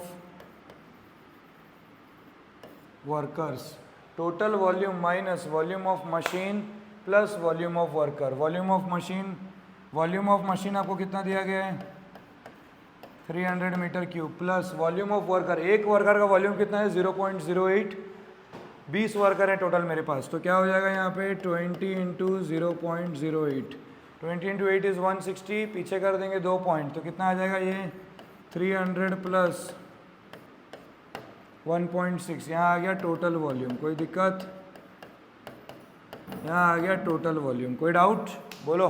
workers. Total volume minus volume of machine plus volume of worker. Volume of machine आपको कितना दिया गया है 300 metre cube plus volume of worker, एक worker का वॉल्यूम कितना है 0.08। 20 worker है टोटल मेरे पास, तो क्या हो जाएगा यहाँ पे 20 × 0.08। 20 × 8 इज़ 160, पीछे कर देंगे 2 पॉइंट, तो कितना आ जाएगा ये 300 प्लस 1.6। यहाँ आ गया टोटल वॉल्यूम, कोई दिक्कत, यहाँ आ गया टोटल वॉल्यूम, कोई डाउट बोलो।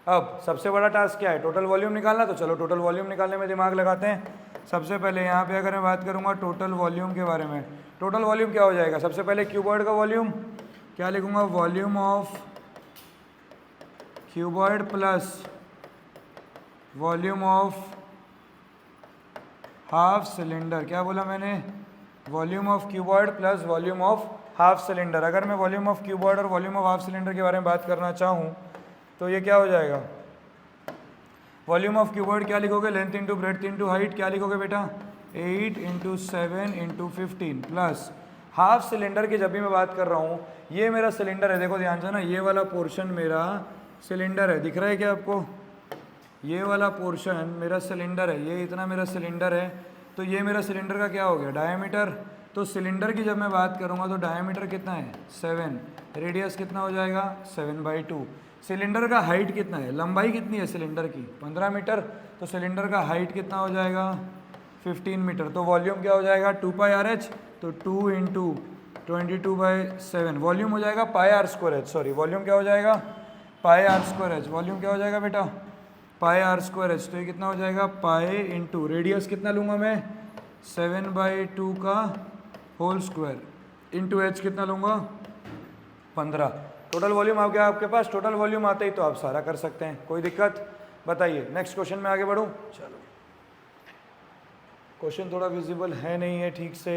अब सबसे बड़ा टास्क क्या है, टोटल वॉल्यूम निकालना। तो चलो टोटल वॉल्यूम निकालने में दिमाग लगाते हैं। सबसे पहले यहाँ पे अगर मैं बात करूँगा टोटल वॉल्यूम के बारे में, टोटल वॉल्यूम क्या हो जाएगा, सबसे पहले क्यूबॉइड का वॉल्यूम क्या लिखूँगा, volume of cuboid plus volume of half cylinder. क्या बोला मैंने, volume of cuboid plus volume of half cylinder. अगर मैं वॉल्यूम ऑफ क्यूबॉइड और वॉल्यूम ऑफ हाफ सिलेंडर के बारे में बात करना चाहूँ तो ये क्या हो जाएगा, वॉल्यूम ऑफ क्यूबॉइड क्या लिखोगे, length into breadth into height, क्या लिखोगे बेटा 8 × 7 × 15 प्लस हाफ सिलेंडर की जब भी मैं बात कर रहा हूँ, ये मेरा सिलेंडर है, देखो ध्यान से ना, ये वाला पोर्शन मेरा सिलेंडर है, दिख रहा है क्या आपको, ये वाला पोर्शन मेरा सिलेंडर है, ये इतना मेरा सिलेंडर है। तो ये मेरा सिलेंडर का क्या हो गया, डायमीटर। तो सिलेंडर की जब मैं बात करूँगा तो डायमीटर कितना है 7, रेडियस कितना हो जाएगा 7/2। सिलेंडर का हाइट कितना है, लंबाई कितनी है सिलेंडर की 15 मीटर, तो सिलेंडर का हाइट कितना हो जाएगा 15 मीटर। तो वॉल्यूम क्या हो जाएगा 2πRh, तो 2 × 22/7 वॉल्यूम हो जाएगा πr²h, सॉरी वॉल्यूम क्या हो जाएगा πr²h। वॉल्यूम क्या हो जाएगा बेटा πr²h। तो ये कितना हो जाएगा पाई इंटू रेडियस कितना लूँगा मैं 7/2 का होल स्क्वायर इंटू h कितना लूँगा 15। टोटल वॉल्यूम आ गया आपके पास। टोटल वॉल्यूम आते ही तो आप सारा कर सकते हैं, कोई दिक्कत। बताइए नेक्स्ट क्वेश्चन में आगे बढ़ूँ। चलो क्वेश्चन थोड़ा विजिबल है नहीं है ठीक से।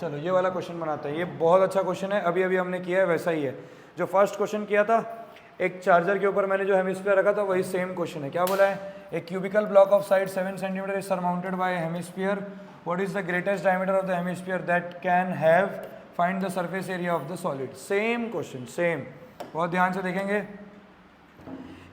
चलो ये वाला क्वेश्चन बनाते हैं, ये बहुत अच्छा क्वेश्चन है, अभी अभी हमने किया है वैसा ही है जो फर्स्ट क्वेश्चन किया था। एक चार्जर के ऊपर मैंने जो हेमिस्फीयर रखा था वही सेम क्वेश्चन है। क्या बोला है, a cubical block of side 7 centimetre is surmounted by hemisphere, what is the greatest diameter of the hemisphere that can have, find the surface area of the solid. Same question, same, बहुत ध्यान से देखेंगे।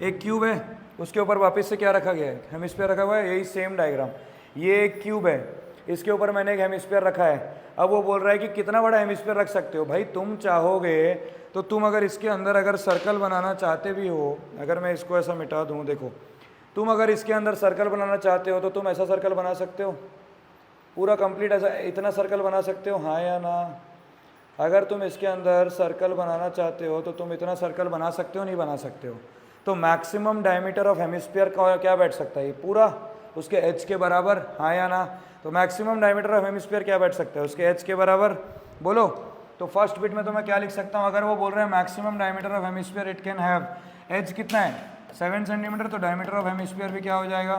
एक cube है, उसके ऊपर वापस से क्या रखा गया है, हेमिस्फीयर रखा हुआ है, यही सेम डायग्राम। ये एक क्यूब है, इसके ऊपर मैंने एक हेमिस्फीयर रखा है। अब वो बोल रहा है कि कितना बड़ा हेमिस्फीयर रख सकते हो। भाई तुम चाहोगे तो तुम अगर इसके अंदर अगर सर्कल बनाना चाहते भी हो, अगर मैं इसको ऐसा मिटा दूँ, देखो तुम अगर इसके अंदर सर्कल बनाना चाहते हो तो तुम ऐसा सर्कल बना सकते हो, पूरा कंप्लीट ऐसा इतना सर्कल बना सकते हो, हाँ या ना। अगर तुम इसके अंदर सर्कल बनाना चाहते हो तो तुम इतना सर्कल बना सकते हो, नहीं बना सकते हो। तो मैक्सिमम डायमीटर ऑफ हेमिस्फीयर का क्या बैठ सकता है, ये पूरा उसके एच के बराबर, हाँ या ना। तो मैक्सिमम डायमीटर ऑफ हेमिस्फीयर क्या बैठ सकता है, उसके एच के बराबर, बोलो। तो फर्स्ट बिट में तो मैं क्या लिख सकता हूँ, अगर वो बोल रहे हैं maximum diameter of hemisphere it can have, H कितना है 7 सेंटीमीटर, तो डायमीटर ऑफ हेमिस्फीयर भी क्या हो जाएगा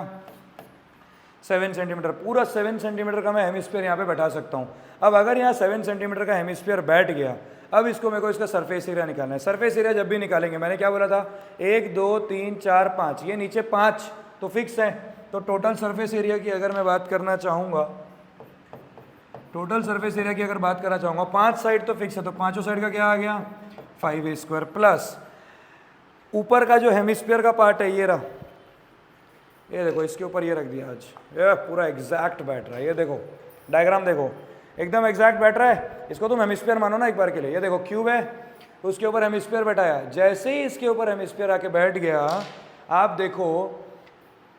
7 सेंटीमीटर। पूरा 7 सेंटीमीटर का मैं हेमिस्फीयर यहाँ पे बैठा सकता हूँ। अब अगर यहाँ 7 सेंटीमीटर का हेमिस्फीयर बैठ गया, अब इसको मेरे को इसका सरफेस एरिया निकालना है। सरफेस एरिया जब भी निकालेंगे, मैंने क्या बोला था, 1 2 3 4 5, ये नीचे 5 तो फिक्स है। तो टोटल सरफेस एरिया की अगर मैं बात करना चाहूँगा, टोटल सरफेस एरिया की अगर बात करना चाहूँगा, 5 साइड तो फिक्स है, तो पाँचों साइड का क्या आ गया 5a² प्लस ऊपर का जो हेमिस्फीयर का पार्ट है ये रहा, ये देखो इसके ऊपर ये रख दिया आज, ये पूरा एग्जैक्ट बैठ रहा है। ये देखो डायग्राम देखो, एकदम एग्जैक्ट बैठ रहा है। इसको तुम हेमिस्फीयर मानो ना एक बार के लिए। ये देखो क्यूब है, उसके ऊपर हेमिस्फीयर बैठाया, जैसे ही इसके ऊपर हेमिस्फीयर आके बैठ गया, आप देखो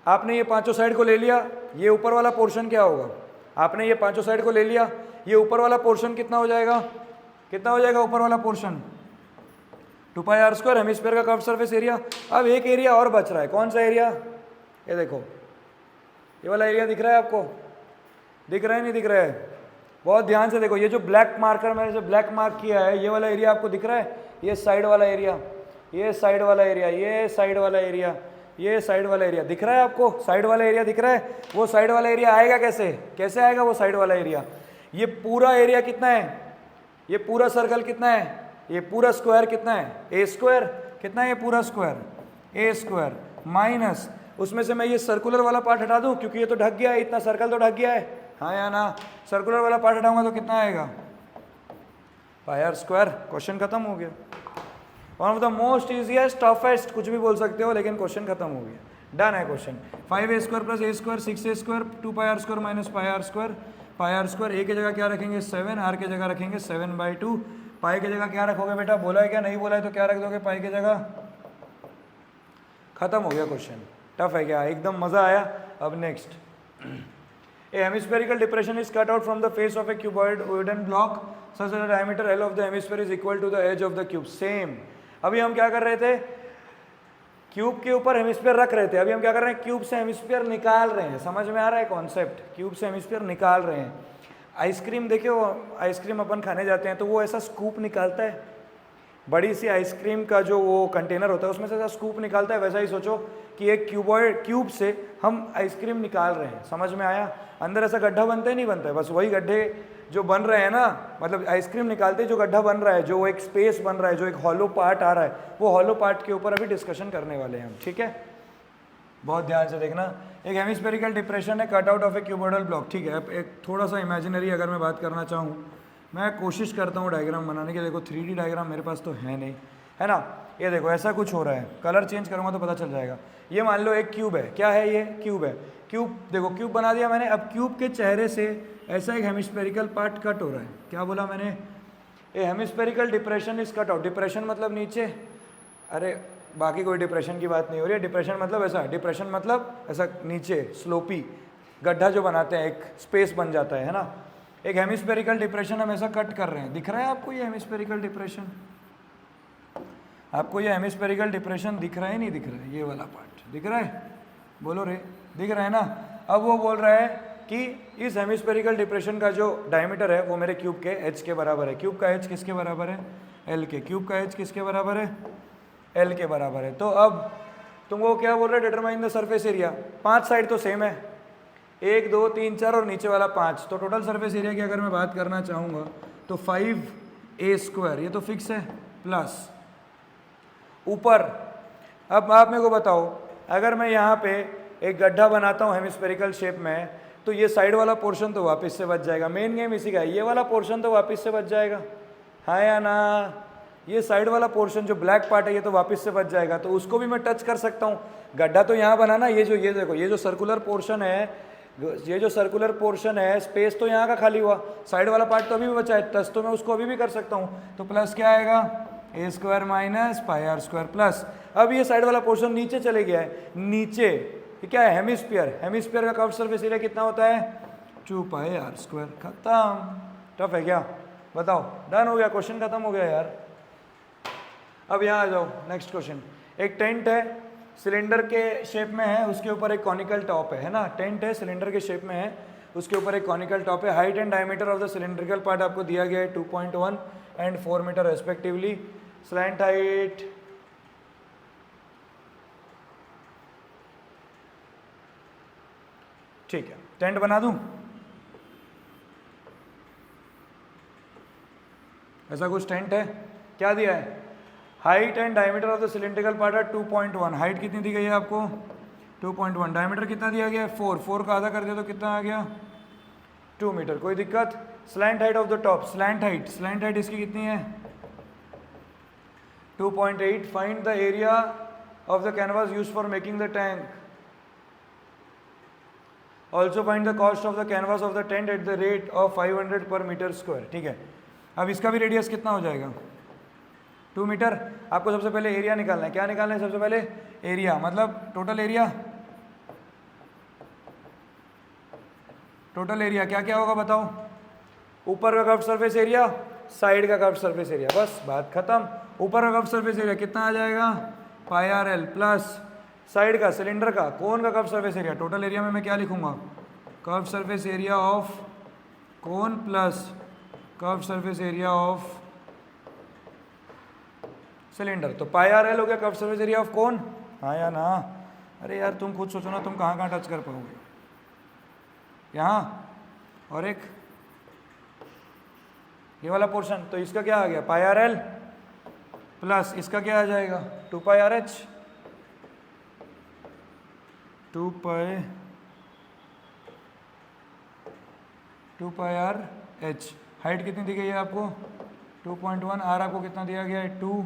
आपने ये पांचों साइड को ले लिया, ये ऊपर वाला पोर्शन क्या होगा, आपने ये पांचों साइड को ले लिया, ये ऊपर वाला पोर्शन कितना हो जाएगा, कितना हो जाएगा ऊपर वाला पोर्शन 2πr², हेमिस्फीयर का कर्व सरफेस एरिया। अब एक एरिया और बच रहा है, कौन सा एरिया, ये देखो ये वाला एरिया दिख रहा है आपको, दिख रहा है नहीं दिख रहा है, बहुत ध्यान से देखो। ये जो ब्लैक मार्कर मैंने जो ब्लैक मार्क किया है, ये वाला एरिया आपको दिख रहा है, ये साइड वाला एरिया, ये साइड वाला एरिया, ये साइड वाला एरिया, ये साइड वाला एरिया दिख रहा है आपको, साइड वाला एरिया दिख रहा है। वो साइड वाला एरिया आएगा कैसे, कैसे आएगा वो साइड वाला एरिया, ये पूरा एरिया कितना है, ये पूरा सर्कल कितना है, ये पूरा स्क्वायर कितना है a², कितना है ये पूरा स्क्वायर a² माइनस, उसमें से मैं ये सर्कुलर वाला पार्ट हटा दूं क्योंकि ये तो ढक गया है, इतना सर्कल तो ढक गया है, हाँ या ना। सर्कुलर वाला पार्ट हटाऊंगा तो कितना आएगा πr²। क्वेश्चन खत्म हो गया। One of the most easiest toughest, कुछ भी बोल सकते हो, लेकिन क्वेश्चन खत्म हो गया, डन है question. 5a² plus a², 6a², 2πr² minus πr², πr², a की जगह क्या रखेंगे 7, r की जगह रखेंगे 7/2, पाई की जगह क्या रखोगे बेटा, बोला है क्या, नहीं बोला है तो क्या रख दोगे पाई की जगह, खत्म हो गया क्वेश्चन। टफ है क्या, एकदम मजा आया। अब next, a hemispherical depression is cut out from the face of a cuboid wooden block such that the diameter l of the hemisphere is equal to the edge of the cube. Same, अभी हम क्या कर रहे थे, cube के ऊपर hemisphere रख रहे थे, अभी हम क्या कर रहे हैं, क्यूब से हेमिस्फीयर निकाल रहे हैं। समझ में आ रहा है कॉन्सेप्ट, क्यूब से हेमिस्फीयर निकाल रहे हैं। आइसक्रीम देखियो, आइसक्रीम अपन खाने जाते हैं तो वो ऐसा स्कूप निकालता है, बड़ी सी आइसक्रीम का जो वो कंटेनर होता है उसमें से ऐसा स्कूप निकालता है, वैसा ही सोचो कि एक क्यूब से हम आइसक्रीम निकाल रहे हैं। समझ में आया, अंदर ऐसा गड्ढा बनता ही नहीं बनता है, बस वही गड्ढे जो बन रहे हैं ना, मतलब आइसक्रीम निकालते जो गड्ढा बन रहा है, जो एक स्पेस बन रहा है, जो एक हॉलो पार्ट आ रहा है, वो हॉलो पार्ट के ऊपर अभी डिस्कशन करने वाले हैं हम, ठीक है। बहुत ध्यान से देखना, एक हेमिस्फेरिकल डिप्रेशन है cut out of A cuboidal block, ठीक है। अब एक थोड़ा सा इमेजिनरी अगर मैं बात करना चाहूँ, मैं कोशिश करता हूँ डायग्राम बनाने की। देखो 3D डायग्राम मेरे पास तो है नहीं, है ना। ये देखो ऐसा कुछ हो रहा है, कलर चेंज करूँगा तो पता चल जाएगा। ये मान लो एक क्यूब है, क्या है ये, क्यूब है। क्यूब देखो, क्यूब बना दिया मैंने। अब क्यूब के चेहरे से ऐसा एक हेमिस्फेरिकल पार्ट कट हो रहा है। क्या बोला मैंने, a hemispherical depression is cut out. Depression मतलब नीचे, अरे बाकी कोई डिप्रेशन की बात नहीं हो रही है। डिप्रेशन मतलब ऐसा, डिप्रेशन मतलब ऐसा नीचे स्लोपी गड्ढा जो बनाते हैं, एक स्पेस बन जाता है ना। एक हेमिस्फेरिकल डिप्रेशन हम ऐसा कट कर रहे हैं। दिख रहा है आपको ये हेमिस्फेरिकल डिप्रेशन, आपको ये हेमिस्फेरिकल डिप्रेशन दिख रहा है नहीं दिख रहा है, ये वाला पार्ट दिख रहा है, बोलो रे, दिख रहा है ना। अब वो बोल रहा है कि इस हेमिस्फेरिकल डिप्रेशन का जो डायमीटर है वो मेरे क्यूब के एच के बराबर है। क्यूब का एच किसके बराबर है, एल के। क्यूब का एच किसके बराबर है, एल के बराबर है। तो अब तुमको क्या बोल रहा है, determine the surface area. 5 side तो सेम है, 1 2 3 4 और नीचे वाला 5, तो टोटल सरफेस एरिया की अगर मैं बात करना चाहूँगा तो 5a², ये तो फिक्स है, प्लस ऊपर। अब आप मेरे को बताओ, अगर मैं यहाँ पे एक गड्ढा बनाता हूँ हेमिस्फेरिकल शेप में, तो ये साइड वाला पोर्शन तो वापस से बच जाएगा। मेन गेम इसी का है, ये वाला पोर्शन तो वापस से बच जाएगा, हाँ या ना। ये साइड वाला पोर्शन जो ब्लैक पार्ट है ये तो वापस से बच जाएगा, तो उसको भी मैं टच कर सकता हूँ। गड्ढा तो यहाँ बनाना, ये देखो, ये जो सर्कुलर पोर्शन है, ये जो सर्कुलर पोर्शन है, स्पेस तो यहाँ का खाली हुआ, साइड वाला पार्ट तो अभी भी बचा है, टच तो मैं उसको अभी भी कर सकता हूँ। तो प्लस क्या आएगा, a² माइनस πr² प्लस, अब ये साइड वाला पोर्शन नीचे चले गया है, नीचे ये क्या है, हेमिस्फीयर। हेमिस्फीयर का कर्व सरफेस एरिया कितना होता है, 2πr²। खत्म। टफ है क्या, बताओ, डन हो गया, क्वेश्चन खत्म हो गया यार। अब यहाँ आ जाओ, नेक्स्ट क्वेश्चन। एक टेंट है, सिलेंडर के शेप में है, उसके ऊपर एक कॉनिकल टॉप है ना। टेंट है, सिलेंडर के शेप में है, उसके ऊपर एक कॉनिकल टॉप है। Height and diameter of the cylindrical part आपको दिया गया है 2.1 and 4 metre respectively. Slant height ठीक है, टेंट बना दूं, ऐसा कुछ टेंट है, क्या दिया है, height and diameter of the cylindrical part है 2.1। हाइट कितनी दी गई है आपको, 2.1। डायमीटर कितना दिया गया है, 4 का आधा कर दिया तो कितना आ गया, 2 मीटर। कोई दिक्कत। Slant height of the top, slant height इसकी कितनी है, 2.8। Find the area of the canvas use for making the tank. Also find the cost of the canvas of the tent at the rate of 500 पर metre square. ठीक है, अब इसका भी radius कितना हो जाएगा, 2 मीटर। आपको सबसे पहले एरिया निकालना है, क्या निकालना है सबसे पहले, एरिया, मतलब टोटल एरिया। टोटल एरिया क्या क्या होगा बताओ, ऊपर का कर्व सरफेस एरिया, साइड का कर्व सरफेस एरिया, बस बात खत्म। ऊपर का कर्व सरफेस एरिया कितना आ जाएगा, πrl, प्लस साइड का, सिलेंडर का, कोन का curve surface area. Total area में मैं क्या लिखूंगा, curve surface area of cone plus curve surface area of cylinder. तो πrl हो गया curve surface area of cone, हाँ या ना। अरे यार तुम खुद सोचो ना, तुम कहाँ कहाँ टच कर पाओगे, यहाँ और एक ये वाला पोर्शन, तो इसका क्या आ गया, πrl प्लस इसका क्या आ जाएगा, 2πrh, 2πrh। हाइट कितनी दी गई है आपको, 2.1। आर आपको कितना दिया गया है, 2।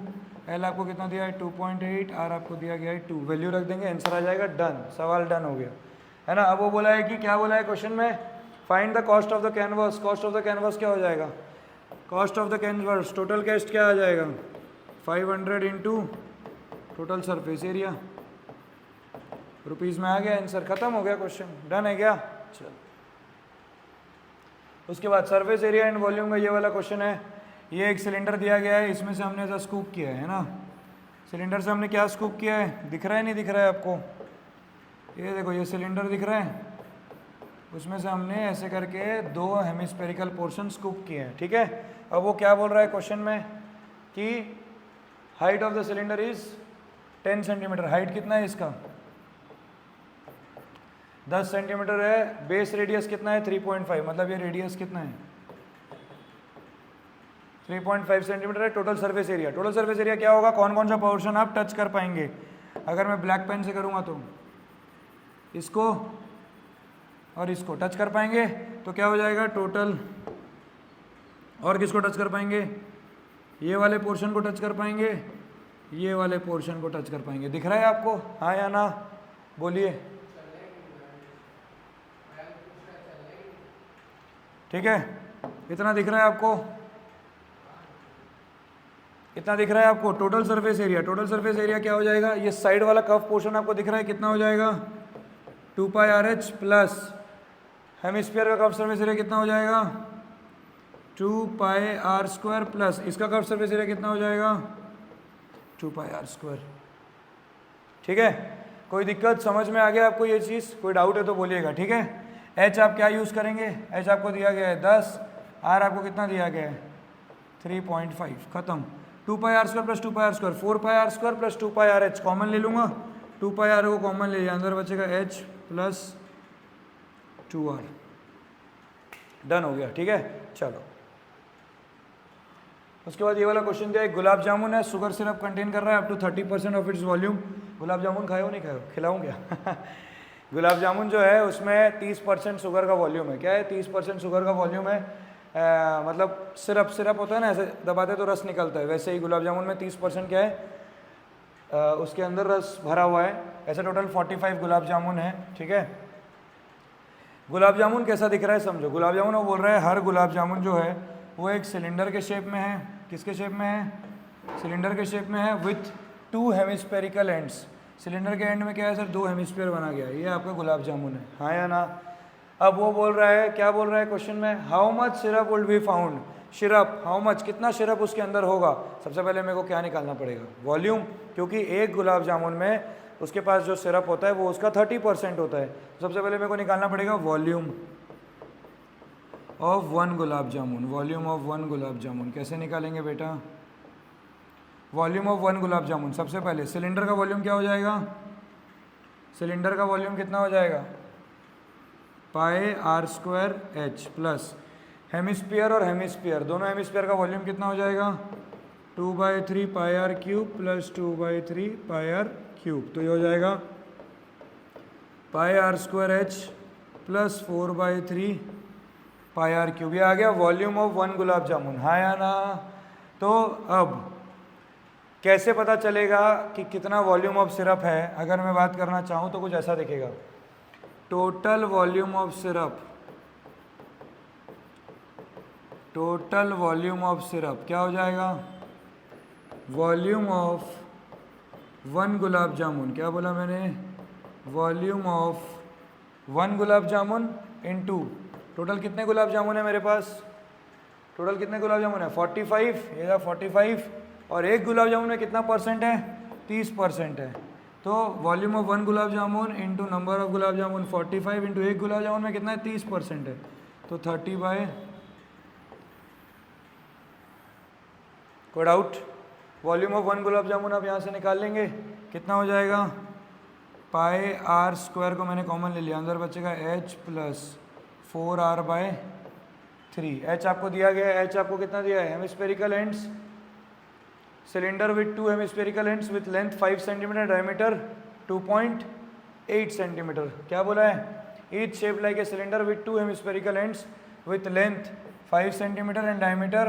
एल आपको कितना दिया है, 2.8। आर आपको दिया गया है 2। वैल्यू रख देंगे, आंसर आ जाएगा, डन। सवाल डन हो गया है ना। अब वो बोला है कि क्या बोला है क्वेश्चन में, find the cost of the canvas. Cost of the canvas क्या हो जाएगा, cost of the canvas, total cost क्या आ जाएगा, 500 into total surface area, rupees में आ गया आंसर। खत्म हो गया क्वेश्चन, डन है क्या। चलो उसके बाद सरफेस एरिया एंड वॉल्यूम का ये वाला क्वेश्चन है। ये एक सिलेंडर दिया गया है, इसमें से हमने ऐसा स्कूप किया है ना। सिलेंडर से हमने क्या स्कूप किया है, दिख रहा है नहीं दिख रहा है आपको, ये देखो ये सिलेंडर दिख रहा है, उसमें से हमने ऐसे करके 2 हेमिस्फेरिकल पोर्शन स्कूप किए हैं। ठीक है, अब वो क्या बोल रहा है क्वेश्चन में कि height of the cylinder is 10 centimetre. Height कितना है इसका, 10 सेंटीमीटर है। बेस रेडियस कितना है, 3.5, मतलब ये रेडियस कितना है, 3.5 सेंटीमीटर है। Total surface area, total surface area क्या होगा, कौन कौन सा पोर्शन आप टच कर पाएंगे। अगर मैं ब्लैक पेन से करूँगा तो इसको और इसको टच कर पाएंगे, तो क्या हो जाएगा टोटल। और किसको टच कर पाएंगे, ये वाले पोर्शन को टच कर पाएंगे, ये वाले पोर्शन को टच कर पाएंगे। दिख रहा है आपको, हाँ या ना, बोलिए। ठीक है, इतना दिख रहा है आपको, इतना दिख रहा है आपको। Total surface area, total surface area क्या हो जाएगा, ये साइड वाला कर्व पोर्शन आपको दिख रहा है, कितना हो जाएगा, 2πrh प्लस हेमिस्फीयर का कर्व सरफेस एरिया कितना हो जाएगा, 2πr² प्लस इसका कर्व सरफेस एरिया कितना हो जाएगा, 2πr²। ठीक है, कोई दिक्कत, समझ में आ गया आपको ये चीज़, कोई डाउट है तो बोलिएगा। ठीक है, एच आप क्या यूज़ करेंगे, एच आपको दिया गया है 10, आर आपको कितना दिया गया है 3.5, खत्म। 2πr² plus 2πr², 4πr² plus 2πrh common ले लूँगा, 2 पाई आर को कॉमन ले लिया, अंदर बचेगा h प्लस 2r। डन हो गया, ठीक है। चलो उसके बाद ये वाला क्वेश्चन दिया, एक गुलाब जामुन है, शुगर सिरप कंटेन कर रहा है up to 30% of its volume. Gulab jamun खाए हो नहीं खाए हो, खिलाऊं क्या? गुलाब जामुन जो है उसमें 30% शुगर का वॉल्यूम है। क्या है? 30% शुगर का वॉल्यूम है। मतलब सिरप होता है ना, ऐसे दबाते तो रस निकलता है, वैसे ही गुलाब जामुन में 30% क्या है, उसके अंदर रस भरा हुआ है। ऐसे टोटल 45 गुलाब जामुन है, ठीक है। गुलाब जामुन कैसा दिख रहा है समझो। गुलाब जामुन वो बोल रहा है हर गुलाब जामुन जो है वो एक सिलेंडर के शेप में है। किसके शेप में है? सिलेंडर के शेप में है विथ 2 हेमिस्फेरिकल एंड्स। सिलेंडर के एंड में क्या है सर? 2 हेमिस्फीयर बना गया। ये आपका गुलाब जामुन है, हाँ या ना? अब वो बोल रहा है, क्या बोल रहा है क्वेश्चन में, how much syrup would be found. Syrup, how much, कितना सिरप उसके अंदर होगा। सबसे पहले मेरे को क्या निकालना पड़ेगा? वॉल्यूम, क्योंकि एक गुलाब जामुन में उसके पास जो सिरप होता है वो उसका 30% होता है। सबसे पहले मेरे को निकालना पड़ेगा volume of 1 gulab jamun. Volume of 1 gulab jamun कैसे निकालेंगे बेटा? वॉल्यूम ऑफ 1 गुलाब जामुन, सबसे पहले सिलेंडर का वॉल्यूम क्या हो जाएगा? सिलेंडर का वॉल्यूम कितना हो जाएगा? Pi r square h plus hemisphere और हेमिस्फीयर, दोनों हेमिस्फीयर का वॉल्यूम कितना हो जाएगा? 2/3 pi r cube plus 2/3 pi r cube. तो ये हो जाएगा pi r square h plus 4/3 pi r cube. ये आ गया वॉल्यूम ऑफ 1 गुलाब जामुन, हाँ या ना? तो अब कैसे पता चलेगा कि कितना वॉल्यूम ऑफ सिरप है? अगर मैं बात करना चाहूँ तो कुछ ऐसा दिखेगा, total volume of syrup, total volume of syrup क्या हो जाएगा? वॉल्यूम ऑफ 1 गुलाब जामुन, क्या बोला मैंने? Volume of 1 gulab jamun into total कितने गुलाब जामुन है मेरे पास? टोटल कितने गुलाब जामुन है? 45, ये था 45, और एक गुलाब जामुन में कितना परसेंट है? 30% है। तो volume of 1 gulab jamun into number of gulab jamun 45 into एक गुलाब जामुन में कितना है? 30% है, तो 30/, कोई doubt? Volume of 1 gulab jamun आप यहाँ से निकाल लेंगे, कितना हो जाएगा? पाई आर स्क्वायर को मैंने कॉमन ले लिया, अंदर बचेगा h प्लस 4r/3। h आपको दिया गया है, h आपको कितना दिया है? Hemispherical ends, cylinder with 2 hemispherical ends with length 5 centimetre, diameter 2.8 centimetre. क्या बोला है? Each shape like a cylinder with 2 hemispherical ends with length 5 centimetre and diameter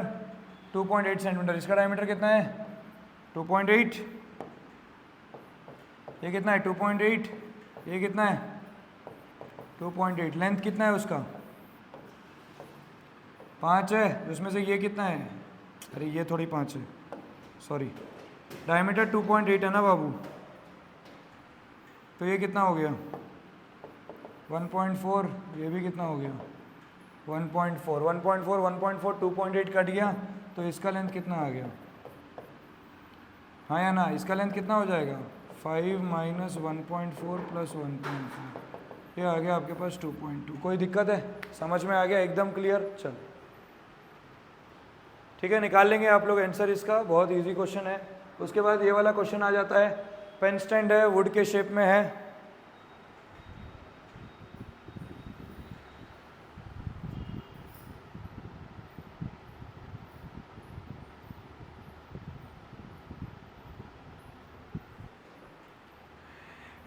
2.8 centimetre. इसका डायमीटर कितना है? 2.8। ये कितना है? 2.8। ये कितना है? 2.8। लेंथ कितना है उसका? 5 है। उसमें से ये कितना है? अरे ये थोड़ी 5 है, सॉरी। डायमीटर 2.8 है ना बाबू, तो ये कितना हो गया? 1.4। ये भी कितना हो गया? 1.4, 1.4, 1.4, 2.8 कट गया, तो इसका लेंथ कितना आ गया? हाँ या ना? इसका लेंथ कितना हो जाएगा? 5 माइनस 1.4 प्लस 1.4, ये आ गया आपके पास 2.2। कोई दिक्कत है? समझ में आ गया? एकदम क्लियर। चल ठीक है, निकाल लेंगे आप लोग आंसर इसका, बहुत इजी क्वेश्चन है। उसके बाद ये वाला क्वेश्चन आ जाता है, पेन स्टैंड है, वुड के शेप में है।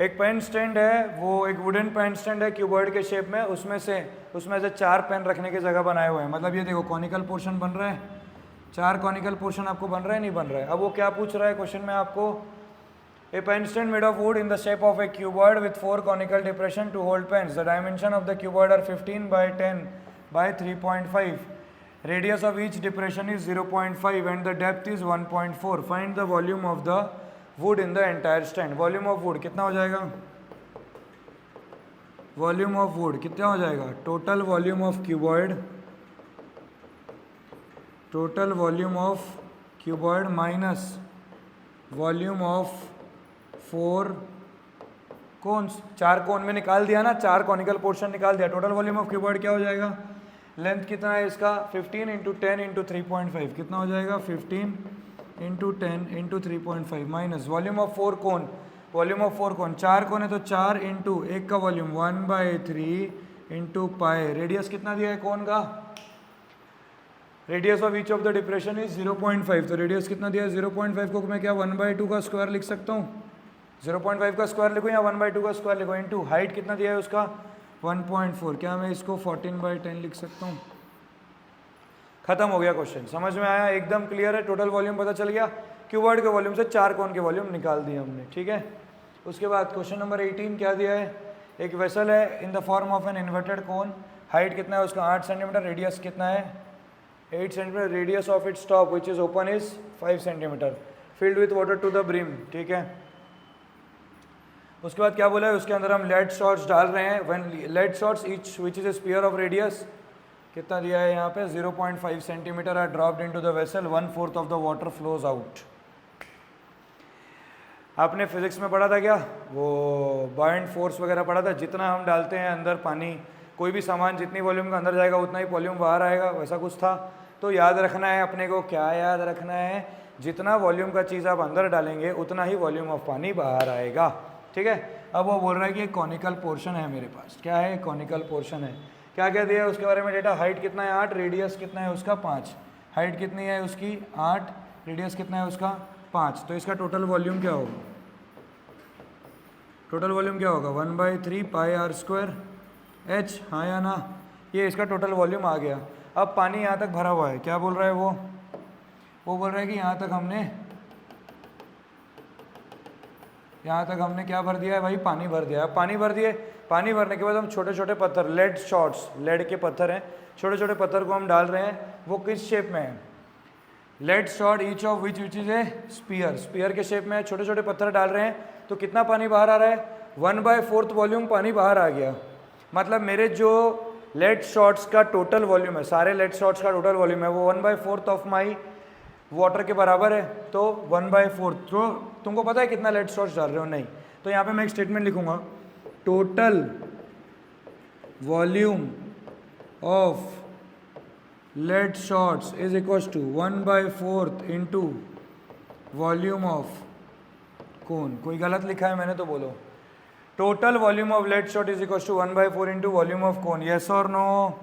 एक पेन स्टैंड है, वो एक वुडन पेन स्टैंड है क्यूबॉइड के शेप में, उसमें से 4 पेन रखने की जगह बनाए हुए हैं। मतलब ये देखो कॉनिकल पोर्शन बन रहा है, 4 कॉनिकल पोर्शन आपको बन रहा है, नहीं बन रहा है? अब वो क्या पूछ रहा है क्वेश्चन में आपको? A pen stand made of wood in the shape of a cuboid with 4 conical depression to hold pens. The dimension of the cuboid are 15/10/3.5. Radius of each depression is 0.5 and the depth is 1.4. Find the volume of the wood in the entire stand. Volume of wood कितना हो जाएगा? Volume of wood कितना हो जाएगा? Total volume of cuboid, total volume of cuboid minus volume of 4 cones. 4 cone में निकाल दिया ना, 4 कॉनिकल पोर्शन निकाल दिया। टोटल वॉल्यूम ऑफ क्यूबॉइड क्या हो जाएगा? लेंथ कितना है इसका? 15 इंटू 10 इंटू 3.5। कितना हो जाएगा? 15 into 10 into 3.5 minus volume of 4 cone. Volume of 4 कोन, 4 कोन है तो 4 इंटू एक का वॉल्यूम 1/3 इंटू पाई। रेडियस कितना दिया है कोन का? Radius of each of the depression is 0.5, तो रेडियस कितना दिया है 0.5 को मैं क्या 1/2 का स्क्वायर लिख सकता हूँ, 0.5 का स्क्वायर लिखूँ या 1/2 का स्क्वायर लिखूँ, इंटू हाइट कितना दिया है उसका 1.4, क्या मैं इसको 14/10 लिख सकता हूँ? खत्म हो गया क्वेश्चन, समझ में आया? एकदम क्लियर है, टोटल वॉल्यूम पता चल गया, क्यूबॉइड के वॉल्यूम से 4 कोन के वॉल्यूम निकाल दिए हमने, ठीक है। उसके बाद क्वेश्चन नंबर 18 क्या दिया है, एक वेसल है in the form of an inverted cone, height कितना है उसका 8 सेंटीमीटर, रेडियस कितना है 8 centimetre, radius of its top which is open is 5 centimetre, filled with water to the brim, ठीक है। उसके बाद क्या बोला है, उसके अंदर हम लेड शॉट्स डाल रहे हैं, when lead shots each which is a sphere of radius कितना दिया है यहाँ पे 0.5 centimetre are dropped into the vessel, 1/4 of the water flows out. आपने फिजिक्स में पढ़ा था क्या, वो बॉयंट फोर्स वगैरह पढ़ा था, जितना हम डालते हैं अंदर पानी, कोई भी सामान जितनी वॉल्यूम का अंदर जाएगा उतना ही वॉल्यूम बाहर आएगा, वैसा कुछ था। तो याद रखना है अपने को, क्या याद रखना है, जितना वॉल्यूम का चीज़ आप अंदर डालेंगे उतना ही वॉल्यूम ऑफ पानी बाहर आएगा, ठीक है। अब वो बोल रहा है कि एक कॉनिकल पोर्शन है मेरे पास, क्या है कॉनिकल पोर्शन है, क्या क्या दिया है उसके बारे में डेटा, हाइट कितना है 8, रेडियस कितना है उसका 5, हाइट कितनी है उसकी 8, रेडियस कितना है उसका 5, तो इसका टोटल वॉल्यूम क्या होगा, टोटल वॉल्यूम क्या होगा 1/3 पाई आर स्क्वायर एच, हाँ या ना, ये इसका टोटल वॉल्यूम आ गया। अब पानी यहाँ तक भरा हुआ है, क्या बोल रहा है वो बोल रहा है कि यहाँ तक हमने क्या भर दिया है भाई, पानी भर दिया है। पानी भर दिए, पानी भरने के बाद हम छोटे छोटे पत्थर, लेड शॉट्स, लेड के पत्थर हैं, छोटे छोटे पत्थर को हम डाल रहे हैं, वो किस शेप में है, lead shot each of which is a sphere, sphere के शेप में है, छोटे छोटे पत्थर डाल रहे हैं, तो कितना पानी बाहर आ रहा है 1/4 वॉल्यूम पानी बाहर आ गया। मतलब मेरे जो लेड शॉट्स का टोटल वॉल्यूम है, सारे लेड शॉट्स का टोटल वॉल्यूम है वो 1/4 ऑफ माई वाटर के बराबर है, तो 1/4, तो तुमको पता है कितना लेड शॉट्स डाल रहे हो, नहीं, तो यहाँ पे मैं एक स्टेटमेंट लिखूंगा, total volume of lead shots is equals to 1/4 into volume of cone. कोई गलत लिखा है मैंने तो बोलो, total volume of lead shot is equals to 1/4 into volume of cone, yes और नो।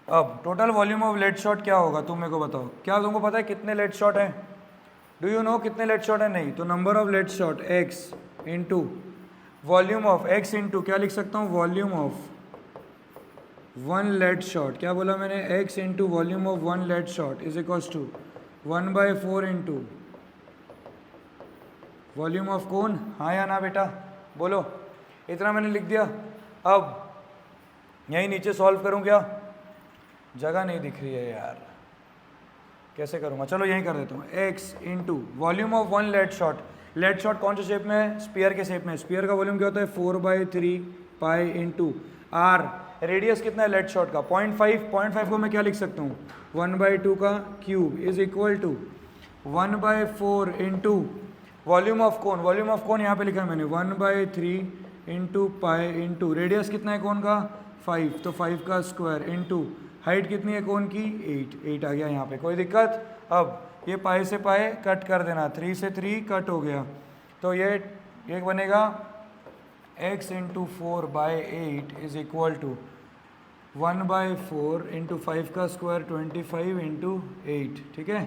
अब total volume of lead shot क्या होगा तुम मेरे को बताओ, क्या तुमको पता है कितने लेड शॉट हैं, डू यू नो कितने लेड शॉट है, नहीं, तो number of lead shot x into volume of x into क्या लिख सकता हूँ, वॉल्यूम ऑफ 1 लेड शॉट, क्या बोला मैंने, x into volume of 1 lead shot is equals to 1/4 into volume of cone, हाँ या ना बेटा बोलो, इतना मैंने लिख दिया। अब यहीं नीचे सॉल्व करूँ क्या, जगह नहीं दिख रही है यार, कैसे करूँगा, चलो यहीं कर देता हूँ, x into volume of 1 lead shot, lead shot कौन से शेप में है, स्पीयर के शेप में, स्पीयर का वॉल्यूम क्या होता है 4/3 पाई इंटू r, रेडियस कितना है लेड शॉट का 0.5 को मैं क्या लिख सकता हूँ 1/2 का cube is equal to 1/4 into volume of cone, volume of cone यहाँ पे लिखा है मैंने 1/3 इंटू पाई इंटू रेडियस कितना है कोन का 5, तो 5 का स्क्वायर इंटू हाइट कितनी है कोन की 8 आ गया यहाँ पे, कोई दिक्कत। अब ये पाई से पाई कट कर देना, 3 से 3 कट हो गया, तो ये बनेगा x into 4/8 is equal to 1/4 into 5 का स्क्वायर 25 इंटू 8, ठीक है,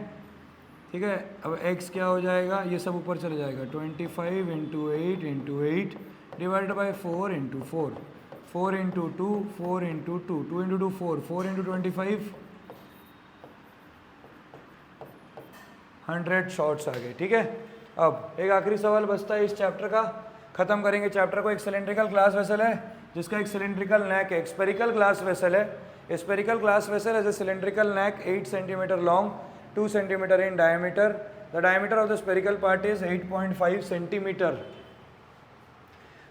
ठीक है। अब x क्या हो जाएगा, ये सब ऊपर चले जाएगा, 25 into 8 divided by 4 into 4, 4 into 2, 4 into 2, 2 into 2 4, 4 into 25, 100 shots आ गए, ठीक है। अब एक आखिरी सवाल बचता है इस चैप्टर का, खत्म करेंगे चैप्टर को। एक सिलेंड्रिकल ग्लास वेसल है जिसका एक सिलेंड्रिकल नेक है, स्पेरिकल ग्लास वेसल है, spherical glass vessel as a cylindrical neck 8 centimetre long, 2 centimetre in diameter, the diameter of the spherical part is 8.5 centimetre.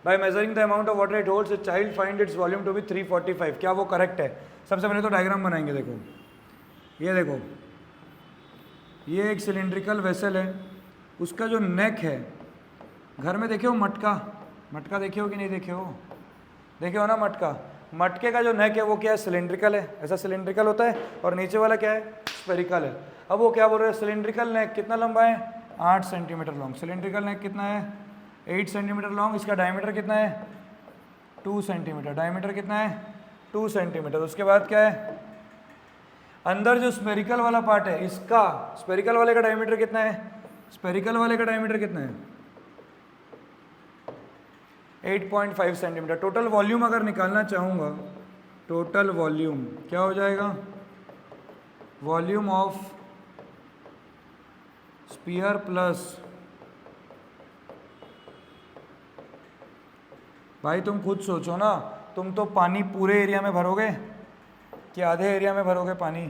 By measuring the amount of water it holds, a child find its volume to be 345, क्या वो correct है? सबसे पहले तो diagram बनाएंगे, देखो ये देखो, ये एक सिलेंड्रिकल वेसल है, उसका जो नेक है, घर में देखे हो मटका, मटका देखे हो कि नहीं देखे हो, देखे हो ना मटका, मटके का जो नेक है वो क्या है सिलेंड्रिकल है, ऐसा सिलेंड्रिकल होता है, और नीचे वाला क्या है स्पेरिकल है। अब वो क्या बोल रहे हैं, सिलेंड्रिकल नेक कितना लंबा है 8 सेंटीमीटर लॉन्ग। सिलेंड्रिकल नेक कितना है 8 सेंटीमीटर लॉन्ग। इसका डायमीटर कितना है 2 सेंटीमीटर। डायमीटर कितना है 2 सेंटीमीटर। उसके बाद क्या है अंदर जो स्पेरिकल वाला पार्ट है इसका, स्पेरिकल वाले का डायमीटर कितना है, स्पेरिकल वाले का डायमीटर कितना है 8.5 सेंटीमीटर। टोटल वॉल्यूम अगर निकालना चाहूँगा, टोटल वॉल्यूम क्या हो जाएगा, वॉल्यूम ऑफ स्पीयर प्लस, भाई तुम खुद सोचो ना, तुम तो पानी पूरे एरिया में भरोगे कि आधे एरिया में भरोगे पानी,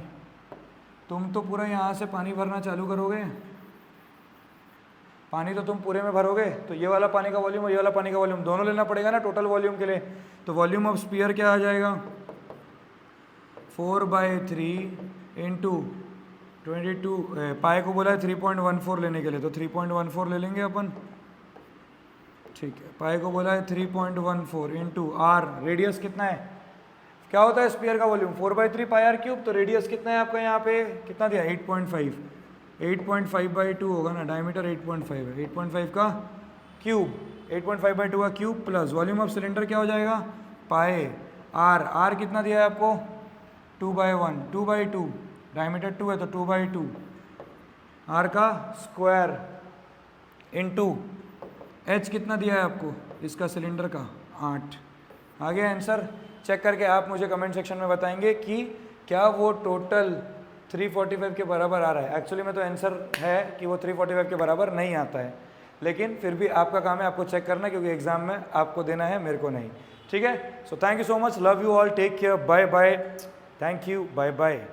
तुम तो पूरा यहाँ से पानी भरना चालू करोगे, पानी तो तुम पूरे में भरोगे, तो ये वाला पानी का वॉल्यूम और ये वाला पानी का वॉल्यूम दोनों लेना पड़ेगा ना टोटल वॉल्यूम के लिए। तो वॉल्यूम ऑफ स्पीयर क्या आ जाएगा 4/3 इंटू 22, पाए को बोला है 3.14 लेने के लिए, तो 3.14 ले लेंगे अपन, ठीक है। पाए को बोला है 3.14 इंटू आर, रेडियस कितना है, क्या होता है स्पीयर का वॉल्यूम 4/3 पाई आर क्यूब, तो रेडियस कितना है आपका यहाँ पे कितना दिया 8.5, 8.5/2 होगा ना, डायमीटर 8.5 है, 8.5 का क्यूब, 8.5/2 का cube plus volume of cylinder क्या हो जाएगा पाए आर, आर कितना दिया है आपको 2/1, 2/2, डायमीटर 2 है तो 2/2 आर का स्क्वायर इंटू एच कितना दिया है आपको इसका सिलेंडर का 8। आ गया आंसर। चेक करके आप मुझे कमेंट सेक्शन में बताएंगे कि क्या वो टोटल 345 के बराबर आ रहा है। एक्चुअली में तो आंसर है कि वो 345 के बराबर नहीं आता है, लेकिन फिर भी आपका काम है आपको चेक करना, क्योंकि एग्जाम में आपको देना है, मेरे को नहीं। ठीक है, so thank you so much, love you all, take care, bye bye, thank you, bye bye.